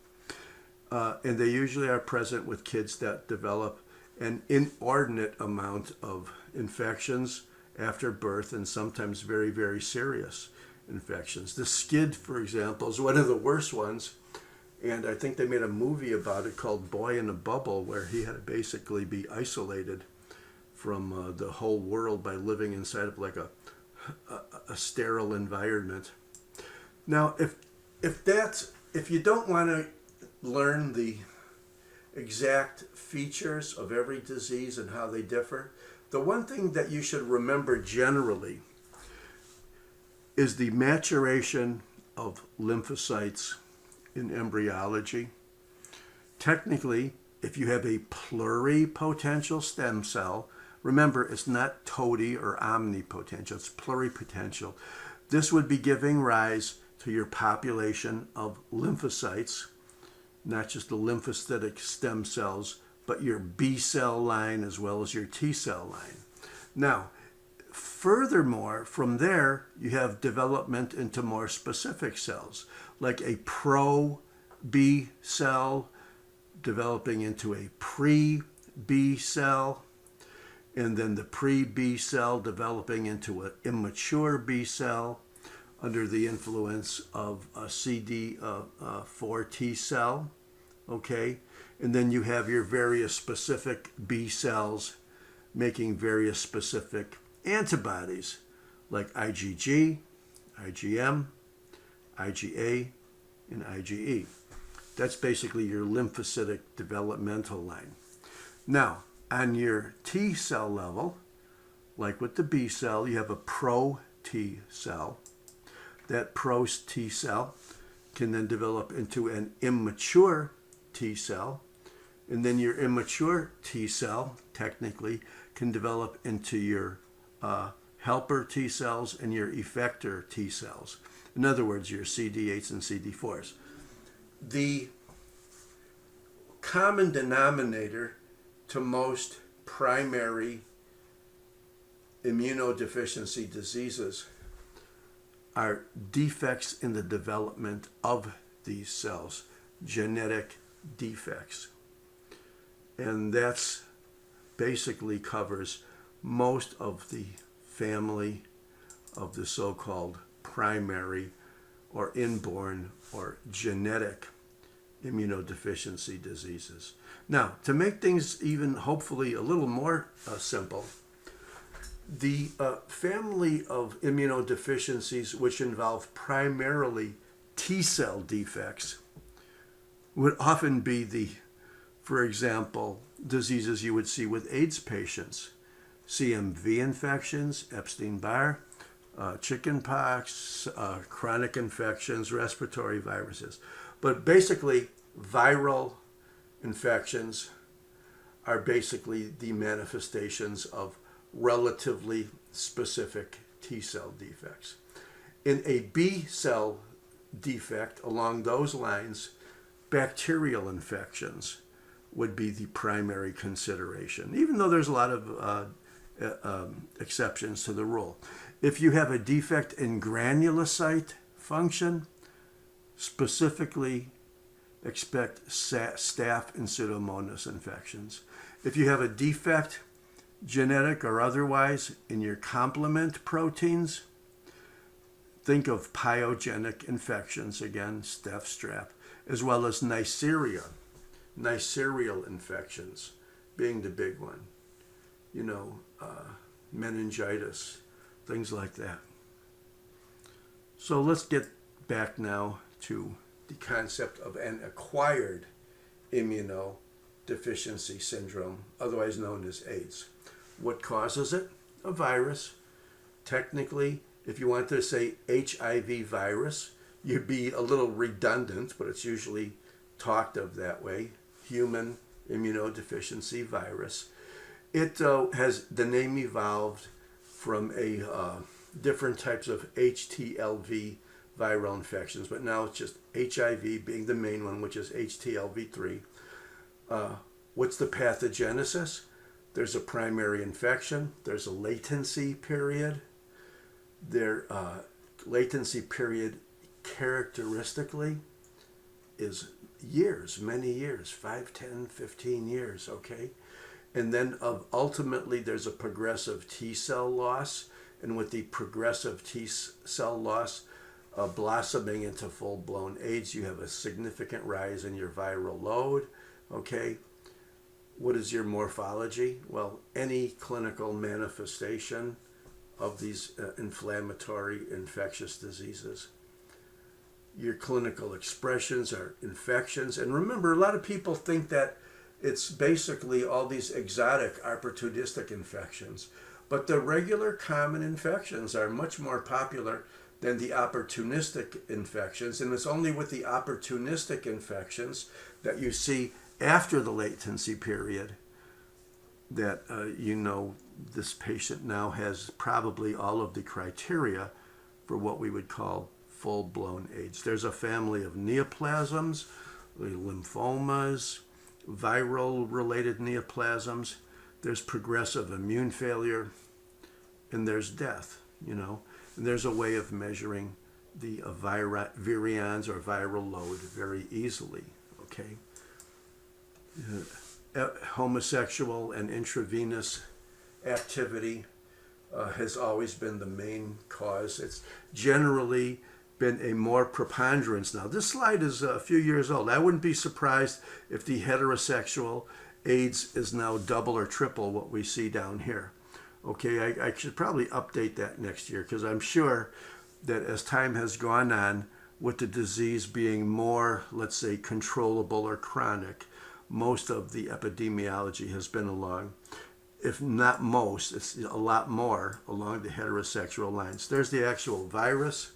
and they usually are present with kids that develop an inordinate amount of infections after birth, and sometimes very, very serious infections. The SCID, for example, is one of the worst ones, and I think they made a movie about it called Boy in a Bubble, where he had to basically be isolated from the whole world by living inside of like a sterile environment. Now, if you don't want to learn the exact features of every disease and how they differ, the one thing that you should remember generally is the maturation of lymphocytes in embryology. Technically, if you have a pluripotential stem cell, remember, it's not toti or omnipotential, it's pluripotential. This would be giving rise to your population of lymphocytes, not just the lymphocytic stem cells, but your B cell line as well as your T cell line. Now, furthermore, from there, you have development into more specific cells, like a pro-B cell developing into a pre-B cell, and then the pre-B cell developing into an immature B cell under the influence of a CD4 T cell, okay? And then you have your various specific B cells making various specific antibodies like IgG, IgM, IgA, and IgE. That's basically your lymphocytic developmental line. Now, on your T cell level, like with the B cell, you have a pro T cell. That pro T cell can then develop into an immature T cell. And then your immature T cell, technically, can develop into your helper T cells and your effector T cells. In other words, your CD8s and CD4s. The common denominator to most primary immunodeficiency diseases are defects in the development of these cells, genetic defects. And that's basically covers most of the family of the so-called primary or inborn or genetic immunodeficiency diseases. Now, to make things even hopefully a little more simple, the family of immunodeficiencies which involve primarily T cell defects would often be for example, diseases you would see with AIDS patients, CMV infections, Epstein-Barr, chickenpox, chronic infections, respiratory viruses. But basically, viral infections are basically the manifestations of relatively specific T cell defects. In a B cell defect along those lines, bacterial infections would be the primary consideration, even though there's a lot of exceptions to the rule. If you have a defect in granulocyte function, specifically expect staph and Pseudomonas infections. If you have a defect, genetic or otherwise, in your complement proteins, think of pyogenic infections, again, staph, strep, as well as Neisseria. Neisseриal infections being the big one, meningitis, things like that. So let's get back now to the concept of an acquired immunodeficiency syndrome, otherwise known as AIDS. What causes it? A virus. Technically, if you want to say HIV virus, you'd be a little redundant, but it's usually talked of that way. Human immunodeficiency virus. It has the name evolved from different types of HTLV viral infections, but now it's just HIV being the main one, which is HTLV3. What's the pathogenesis? There's a primary infection. There's a latency period. Latency period characteristically is years, many years, 5, 10, 15 years, okay? And then ultimately there's a progressive T cell loss, and with the progressive T cell loss blossoming into full-blown AIDS, you have a significant rise in your viral load, okay? What is your morphology? Well, any clinical manifestation of these inflammatory infectious diseases. Your clinical expressions are infections. And remember, a lot of people think that it's basically all these exotic, opportunistic infections. But the regular common infections are much more popular than the opportunistic infections. And it's only with the opportunistic infections that you see after the latency period that this patient now has probably all of the criteria for what we would call full-blown AIDS. There's a family of neoplasms, lymphomas, viral-related neoplasms. There's progressive immune failure, and there's death, And there's a way of measuring the virions or viral load very easily, okay? Homosexual and intravenous activity has always been the main cause. It's generally been a more preponderance now. This slide is a few years old. I wouldn't be surprised if the heterosexual AIDS is now double or triple what we see down here. Okay, I should probably update that next year, because I'm sure that as time has gone on, with the disease being more, let's say, controllable or chronic, most of the epidemiology has been along, if not most, it's a lot more along the heterosexual lines. There's the actual virus.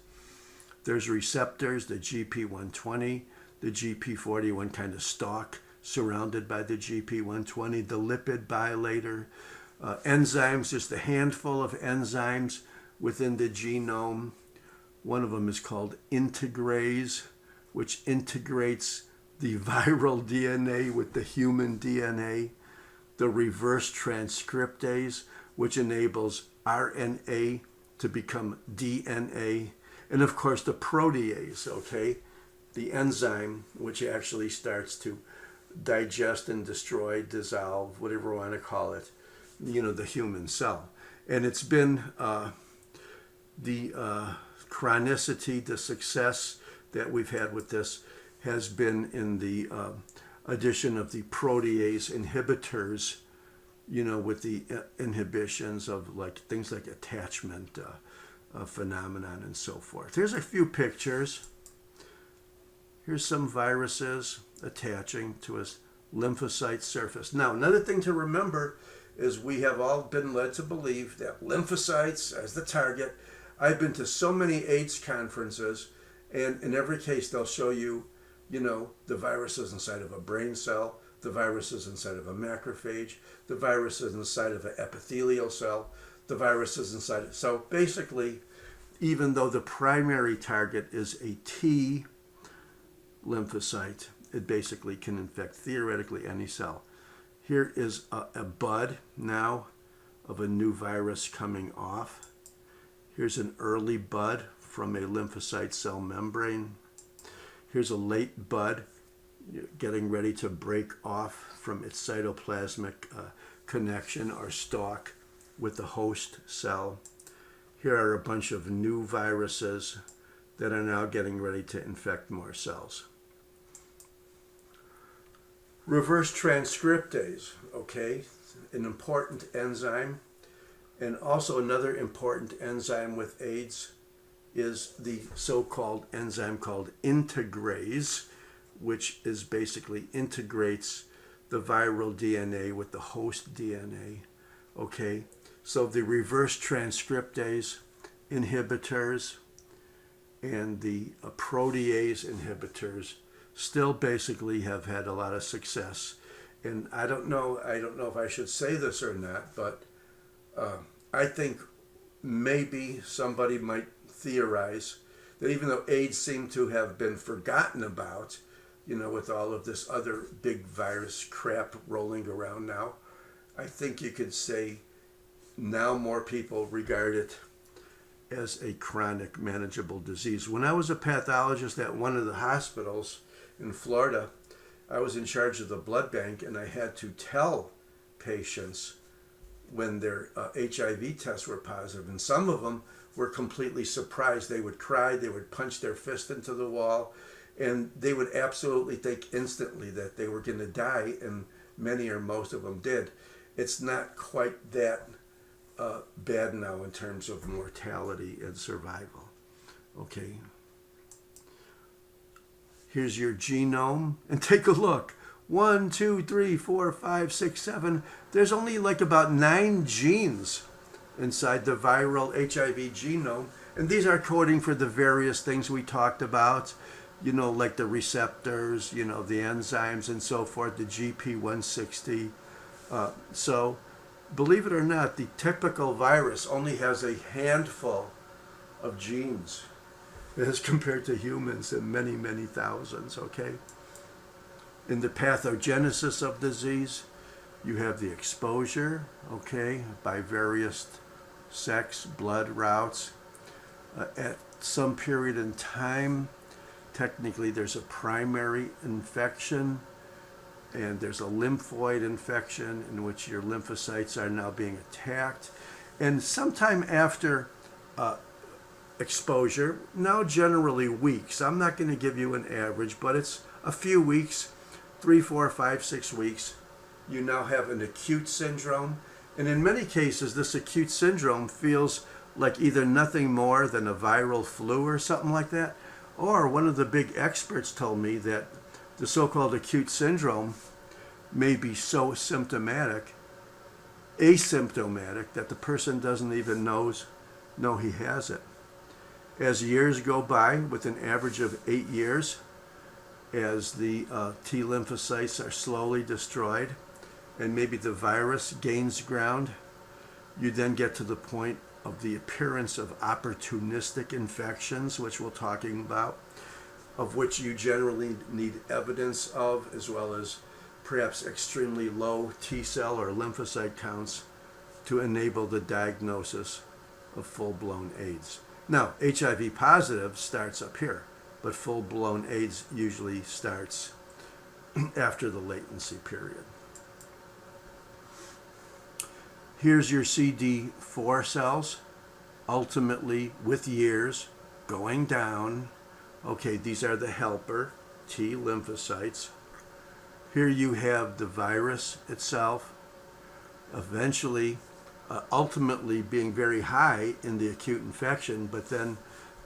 There's receptors, the GP120, the GP41 kind of stalk surrounded by the GP120, the lipid bilayer, enzymes, just a handful of enzymes within the genome. One of them is called integrase, which integrates the viral DNA with the human DNA. The reverse transcriptase, which enables RNA to become DNA. And of course, the protease, okay? The enzyme, which actually starts to digest and destroy, dissolve, whatever you want to call it, the human cell. And it's been the chronicity, the success that we've had with this has been in the addition of the protease inhibitors, with the inhibitions of things like attachment phenomenon and so forth. Here's a few pictures. Here's some viruses attaching to a lymphocyte surface. Now, another thing to remember is we have all been led to believe that lymphocytes as the target. I've been to so many AIDS conferences, and in every case they'll show you, the virus is inside of a brain cell, the virus is inside of a macrophage, the virus is inside of an epithelial cell, the virus is inside. So basically, even though the primary target is a T lymphocyte, it basically can infect theoretically any cell. Here is a bud now of a new virus coming off. Here's an early bud from a lymphocyte cell membrane. Here's a late bud getting ready to break off from its cytoplasmic connection or stalk with the host cell. Here are a bunch of new viruses that are now getting ready to infect more cells. Reverse transcriptase, okay, an important enzyme. And also another important enzyme with AIDS is the so-called enzyme called integrase, which is basically integrates the viral DNA with the host DNA, okay? So the reverse transcriptase inhibitors and the protease inhibitors still basically have had a lot of success. And I don't know if I should say this or not, but I think maybe somebody might theorize that even though AIDS seemed to have been forgotten about, with all of this other big virus crap rolling around now, I think you could say now more people regard it as a chronic manageable disease. When I was a pathologist at one of the hospitals in Florida, I was in charge of the blood bank, and I had to tell patients when their HIV tests were positive, and some of them were completely surprised. They would cry, they would punch their fist into the wall, and they would absolutely think instantly that they were going to die, and many or most of them did. It's not quite that bad now in terms of mortality and survival. Okay. Here's your genome, and take a look. 1, 2, 3, 4, 5, 6, 7. There's only about 9 genes inside the viral HIV genome, and these are coding for the various things we talked about, like the receptors, the enzymes and so forth, the GP160. So, believe it or not, the typical virus only has a handful of genes as compared to humans in many, many thousands, okay? In the pathogenesis of disease, you have the exposure, okay, by various sex, blood routes. At some period in time, technically there's a primary infection, and there's a lymphoid infection in which your lymphocytes are now being attacked. And sometime after exposure, now generally weeks, I'm not going to give you an average, but it's a few weeks, 3, 4, 5, 6 weeks, you now have an acute syndrome. And in many cases, this acute syndrome feels like either nothing more than a viral flu or something like that, Or one of the big experts told me that the so-called acute syndrome may be so asymptomatic, that the person doesn't even know he has it. As years go by, with an average of 8 years, as the T lymphocytes are slowly destroyed and maybe the virus gains ground, you then get to the point of the appearance of opportunistic infections, which we're talking about, of which you generally need evidence of, as well as perhaps extremely low T cell or lymphocyte counts to enable the diagnosis of full-blown AIDS. Now, HIV positive starts up here, but full-blown AIDS usually starts after the latency period. Here's your CD4 cells, ultimately with years going down. Okay, these are the helper T lymphocytes. Here you have the virus itself, eventually, ultimately being very high in the acute infection, but then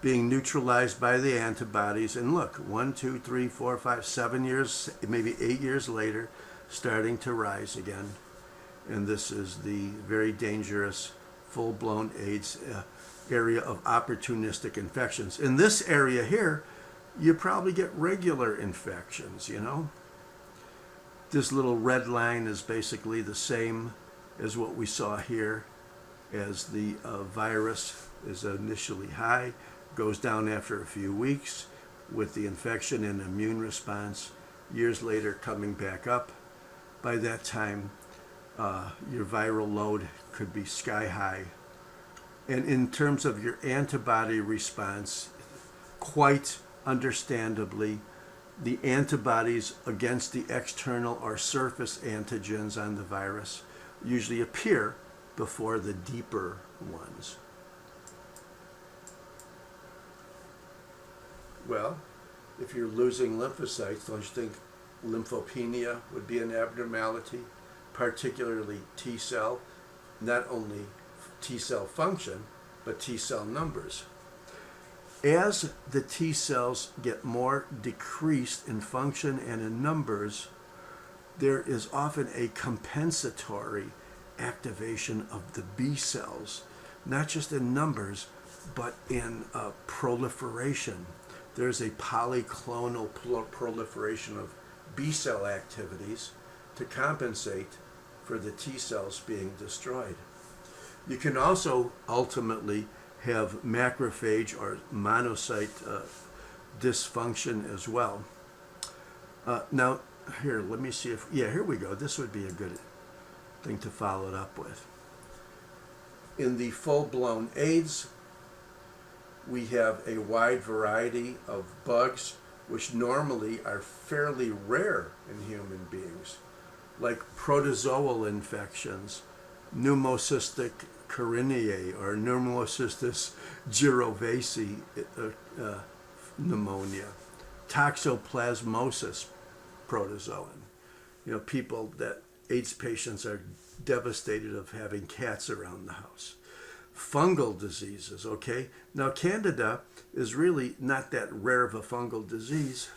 being neutralized by the antibodies. And look, 1, 2, 3, 4, 5, 7 years, maybe 8 years later, starting to rise again. And this is the very dangerous full-blown AIDS area of opportunistic infections. In this area here, you probably get regular infections, you know. This little red line is basically the same as what we saw here, as the virus is initially high, goes down after a few weeks with the infection and immune response, years later coming back up. By that time, your viral load could be sky high. And in terms of your antibody response, quite understandably, the antibodies against the external or surface antigens on the virus usually appear before the deeper ones. Well, if you're losing lymphocytes, don't you think lymphopenia would be an abnormality, particularly T cell, not only T cell function, but T cell numbers? As the T cells get more decreased in function and in numbers, there is often a compensatory activation of the B cells, not just in numbers, but in proliferation. There's a polyclonal proliferation of B cell activities to compensate for the T cells being destroyed. You can also ultimately have macrophage or monocyte dysfunction as well. Now, here, let me see if, yeah, here we go. This would be a good thing to follow it up with. In the full-blown AIDS, we have a wide variety of bugs which normally are fairly rare in human beings, like protozoal infections, pneumocystic carinae or pneumocystis jirovecii pneumonia, toxoplasmosis protozoan. You know, people that AIDS patients are devastated of having cats around the house. Fungal diseases, okay? Now, Candida is really not that rare of a fungal disease,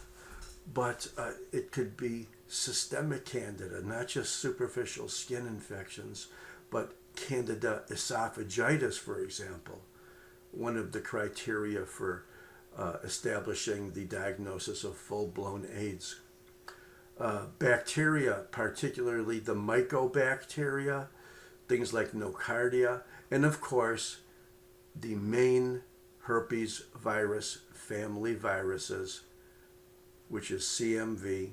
but it could be systemic Candida, not just superficial skin infections, but Candida esophagitis, for example, one of the criteria for establishing the diagnosis of full-blown AIDS. Bacteria, particularly the mycobacteria, things like nocardia, and of course, the main herpes virus family viruses, which is CMV,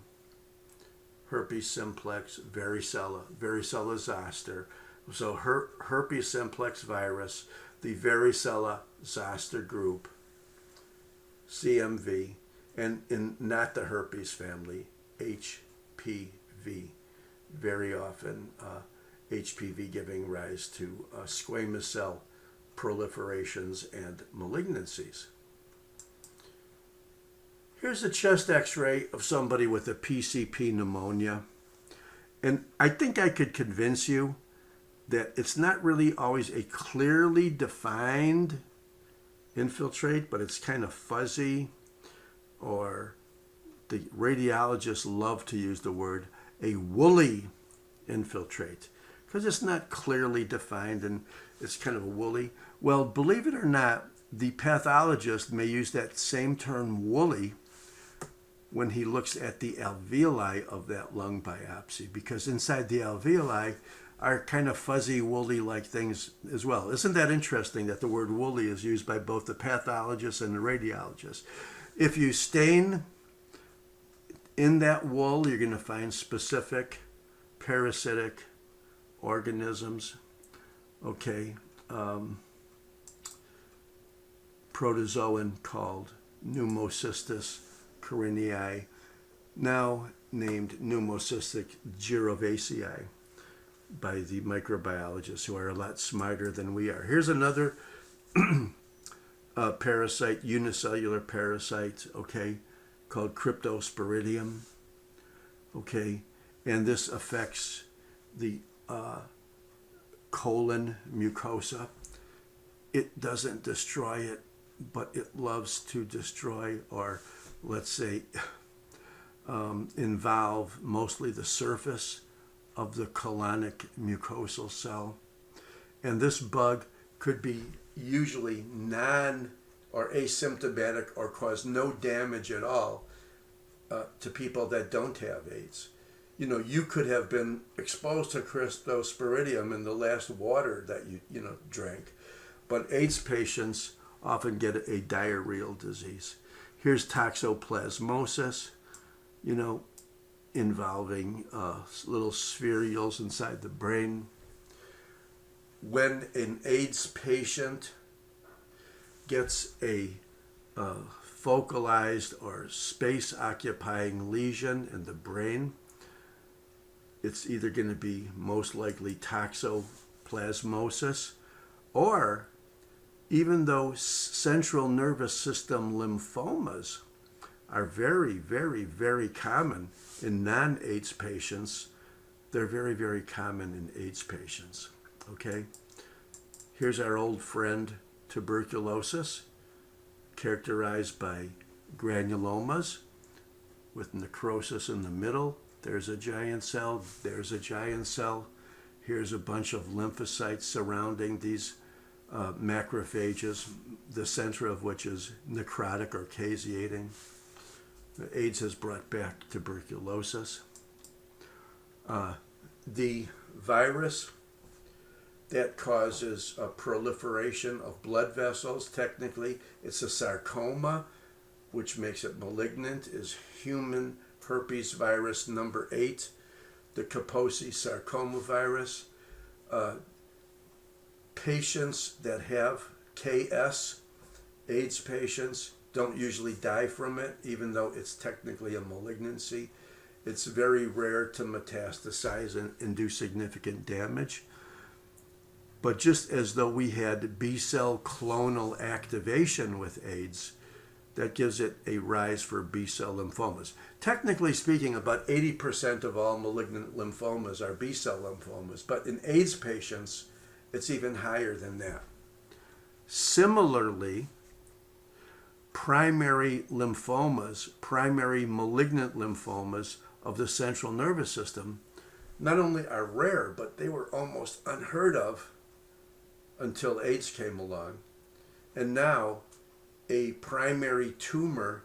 herpes simplex, varicella zoster. So herpes simplex virus, the varicella zoster group, CMV, and in not the herpes family, HPV. Very often, HPV giving rise to squamous cell proliferations and malignancies. Here's a chest x-ray of somebody with a PCP pneumonia. And I think I could convince you that it's not really always a clearly defined infiltrate, but it's kind of fuzzy. or the radiologists love to use the word a woolly infiltrate because it's not clearly defined and it's kind of a woolly. Well, believe it or not, the pathologist may use that same term woolly when he looks at the alveoli of that lung biopsy, because inside the alveoli are kind of fuzzy, woolly-like things as well. Isn't that interesting that the word woolly is used by both the pathologist and the radiologist? If you stain in that wool, you're going to find specific parasitic organisms, okay, protozoan called Pneumocystis carinii, now named Pneumocystis girovacii by the microbiologists who are a lot smarter than we are. Here's another parasite, unicellular parasite, okay, called Cryptosporidium, okay, and this affects the colon mucosa. It doesn't destroy it, but it loves to destroy, or let's say involve mostly the surface of the colonic mucosal cell. And this bug could be usually non or asymptomatic or cause no damage at all to people that don't have AIDS. You know, you could have been exposed to Cryptosporidium in the last water that you drank, but AIDS patients often get a diarrheal disease. Here's toxoplasmosis, involving little spherules inside the brain. When an AIDS patient gets a focalized or space-occupying lesion in the brain, it's either going to be most likely toxoplasmosis, or even though central nervous system lymphomas are very, very, very common in non-AIDS patients, they're very, very common in AIDS patients, okay? Here's our old friend, tuberculosis, characterized by granulomas with necrosis in the middle. There's a giant cell, there's a giant cell. Here's a bunch of lymphocytes surrounding these macrophages, the center of which is necrotic or caseating. AIDS has brought back tuberculosis. The virus that causes a proliferation of blood vessels, technically it's a sarcoma, which makes it malignant, is human herpes virus number 8, the Kaposi sarcoma virus. Patients that have KS, AIDS patients, don't usually die from it, even though it's technically a malignancy. It's very rare to metastasize and do significant damage. But just as though we had B-cell clonal activation with AIDS, that gives it a rise for B-cell lymphomas. Technically speaking, about 80% of all malignant lymphomas are B-cell lymphomas, but in AIDS patients, it's even higher than that. Similarly, primary lymphomas, primary malignant lymphomas of the central nervous system, not only are rare, but they were almost unheard of until AIDS came along. And now, a primary tumor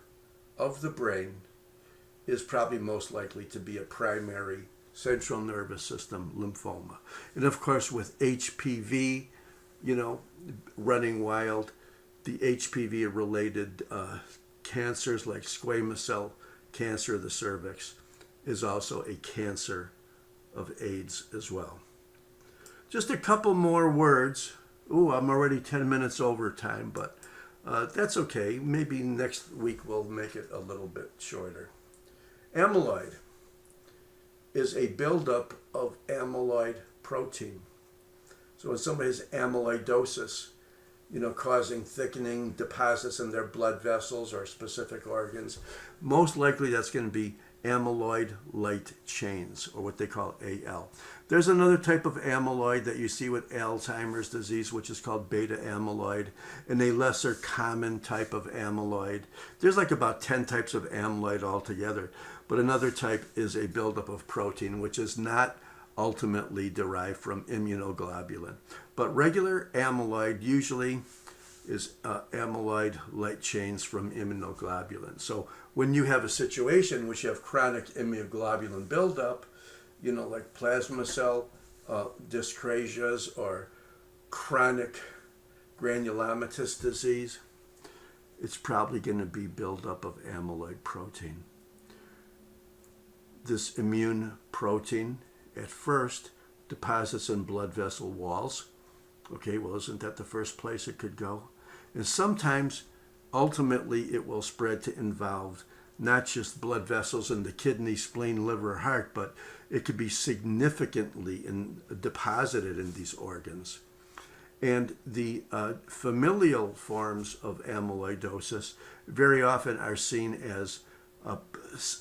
of the brain is probably most likely to be a primary central nervous system lymphoma. And of course, with HPV, running wild, the HPV-related cancers like squamous cell cancer of the cervix is also a cancer of AIDS as well. Just a couple more words. Ooh, I'm already 10 minutes over time, but that's okay. Maybe next week we'll make it a little bit shorter. Amyloid is a buildup of amyloid protein. So when somebody has amyloidosis, causing thickening deposits in their blood vessels or specific organs, most likely that's going to be amyloid light chains, or what they call AL. There's another type of amyloid that you see with Alzheimer's disease, which is called beta amyloid, and a lesser common type of amyloid. There's like about 10 types of amyloid altogether, but another type is a buildup of protein, which is not ultimately derived from immunoglobulin. But regular amyloid usually is amyloid light chains from immunoglobulin. So when you have a situation in which you have chronic immunoglobulin buildup, like plasma cell dyscrasias or chronic granulomatous disease, it's probably going to be buildup of amyloid protein. This immune protein at first deposits in blood vessel walls. Okay, well, isn't that the first place it could go? And sometimes, ultimately, it will spread to involve not just blood vessels in the kidney, spleen, liver, heart, but it could be significantly deposited in these organs. And the familial forms of amyloidosis very often are seen as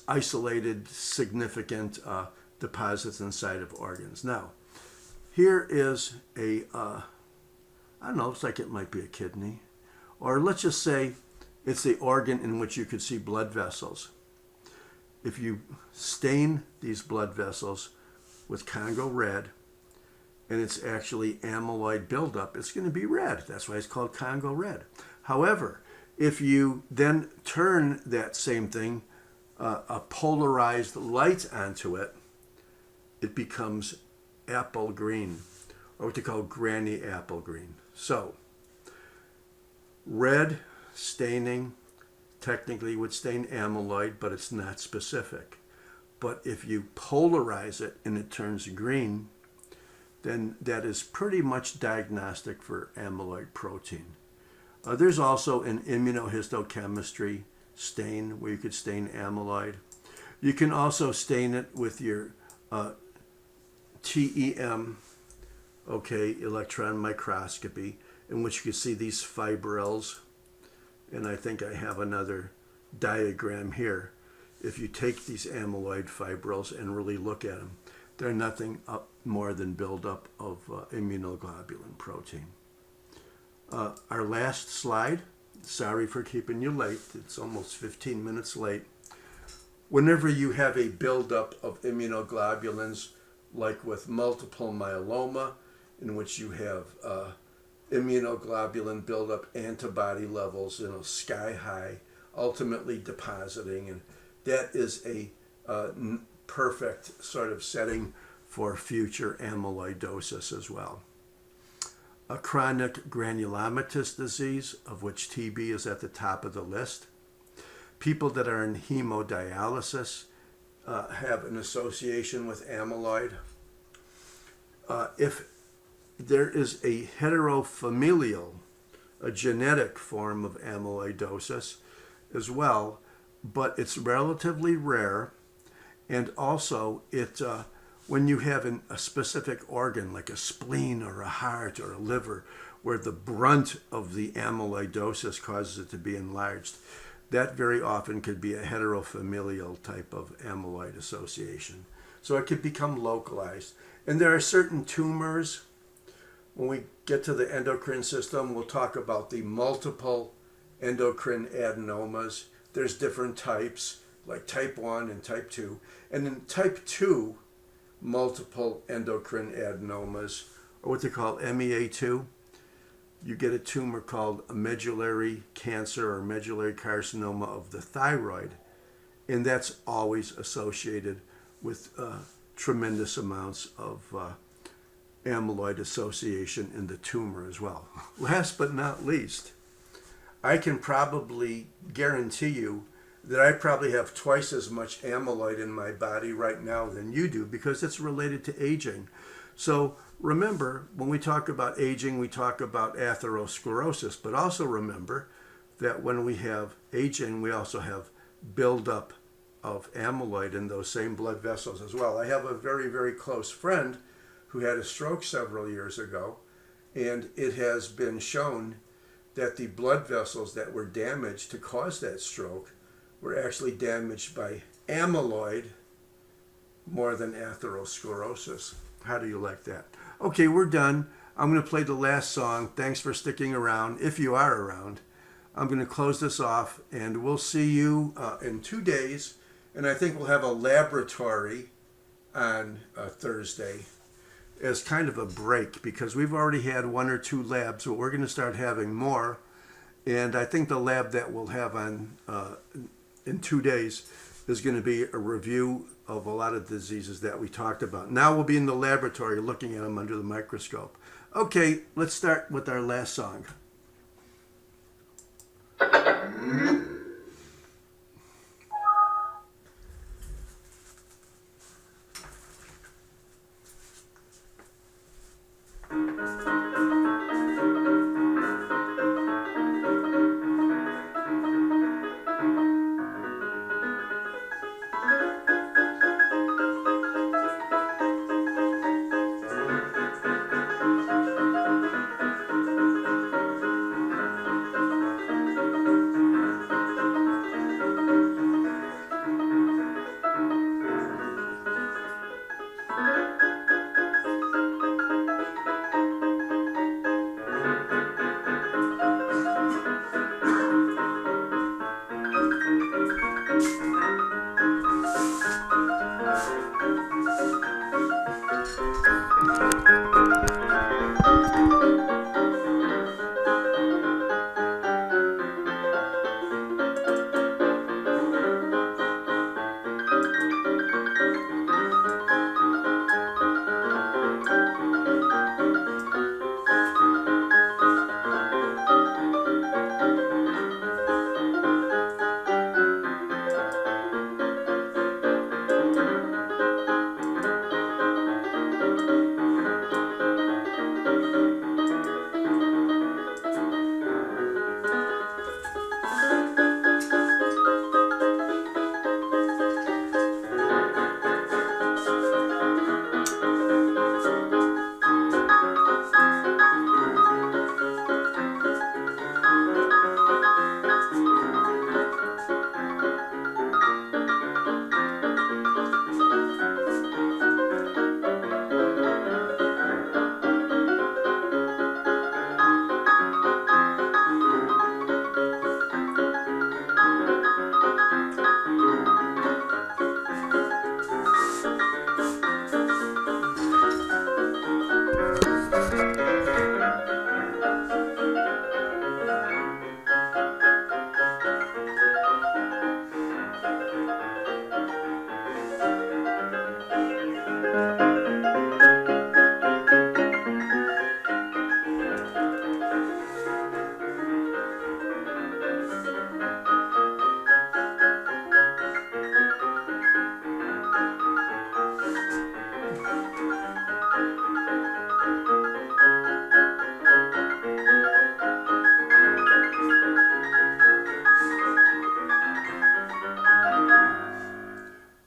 isolated, significant deposits inside of organs. Now, here is I don't know, looks like it might be a kidney. Or let's just say it's the organ in which you could see blood vessels. If you stain these blood vessels with Congo red, and it's actually amyloid buildup, it's going to be red. That's why it's called Congo red. However, if you then turn that same thing, a polarized light onto it, it becomes apple green, or what they call granny apple green. So, red staining technically would stain amyloid, but it's not specific. But if you polarize it and it turns green, then that is pretty much diagnostic for amyloid protein. There's also an immunohistochemistry stain where you could stain amyloid. You can also stain it with your TEM, electron microscopy, in which you can see these fibrils. And I think I have another diagram here. If you take these amyloid fibrils and really look at them, they're nothing more than buildup of immunoglobulin protein. Our last slide, sorry for keeping you late, it's almost 15 minutes late. Whenever you have a buildup of immunoglobulins, like with multiple myeloma, in which you have immunoglobulin buildup, antibody levels, sky high, ultimately depositing, and that is a perfect sort of setting for future amyloidosis as well. A chronic granulomatous disease, of which TB is at the top of the list. People that are in hemodialysis have an association with amyloid. If there is a heterofamilial, a genetic form of amyloidosis as well, but it's relatively rare, and also when you have a specific organ like a spleen or a heart or a liver where the brunt of the amyloidosis causes it to be enlarged, that very often could be a heterofamilial type of amyloid association. So it could become localized. And there are certain tumors. When we get to the endocrine system, we'll talk about the multiple endocrine adenomas. There's different types, like type 1 and type 2. And in type 2, multiple endocrine adenomas, or what they call MEA2, you get a tumor called a medullary cancer or medullary carcinoma of the thyroid, and that's always associated with tremendous amounts of amyloid association in the tumor as well. Last but not least, I can probably guarantee you that I probably have twice as much amyloid in my body right now than you do, because it's related to aging. So remember, when we talk about aging, we talk about atherosclerosis, but also remember that when we have aging, we also have buildup of amyloid in those same blood vessels as well. I have a very, very close friend who had a stroke several years ago, and it has been shown that the blood vessels that were damaged to cause that stroke were actually damaged by amyloid more than atherosclerosis. How do you like that? Okay, we're done. I'm going to play the last song. Thanks for sticking around, if you are around. I'm going to close this off, and we'll see you in 2 days. And I think we'll have a laboratory on Thursday as kind of a break, because we've already had 1 or 2 labs, but we're going to start having more. And I think the lab that we'll have on in 2 days is going to be a review of a lot of diseases that we talked about. Now we'll be in the laboratory looking at them under the microscope. Okay, let's start with our last song.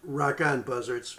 Rock on, buzzards.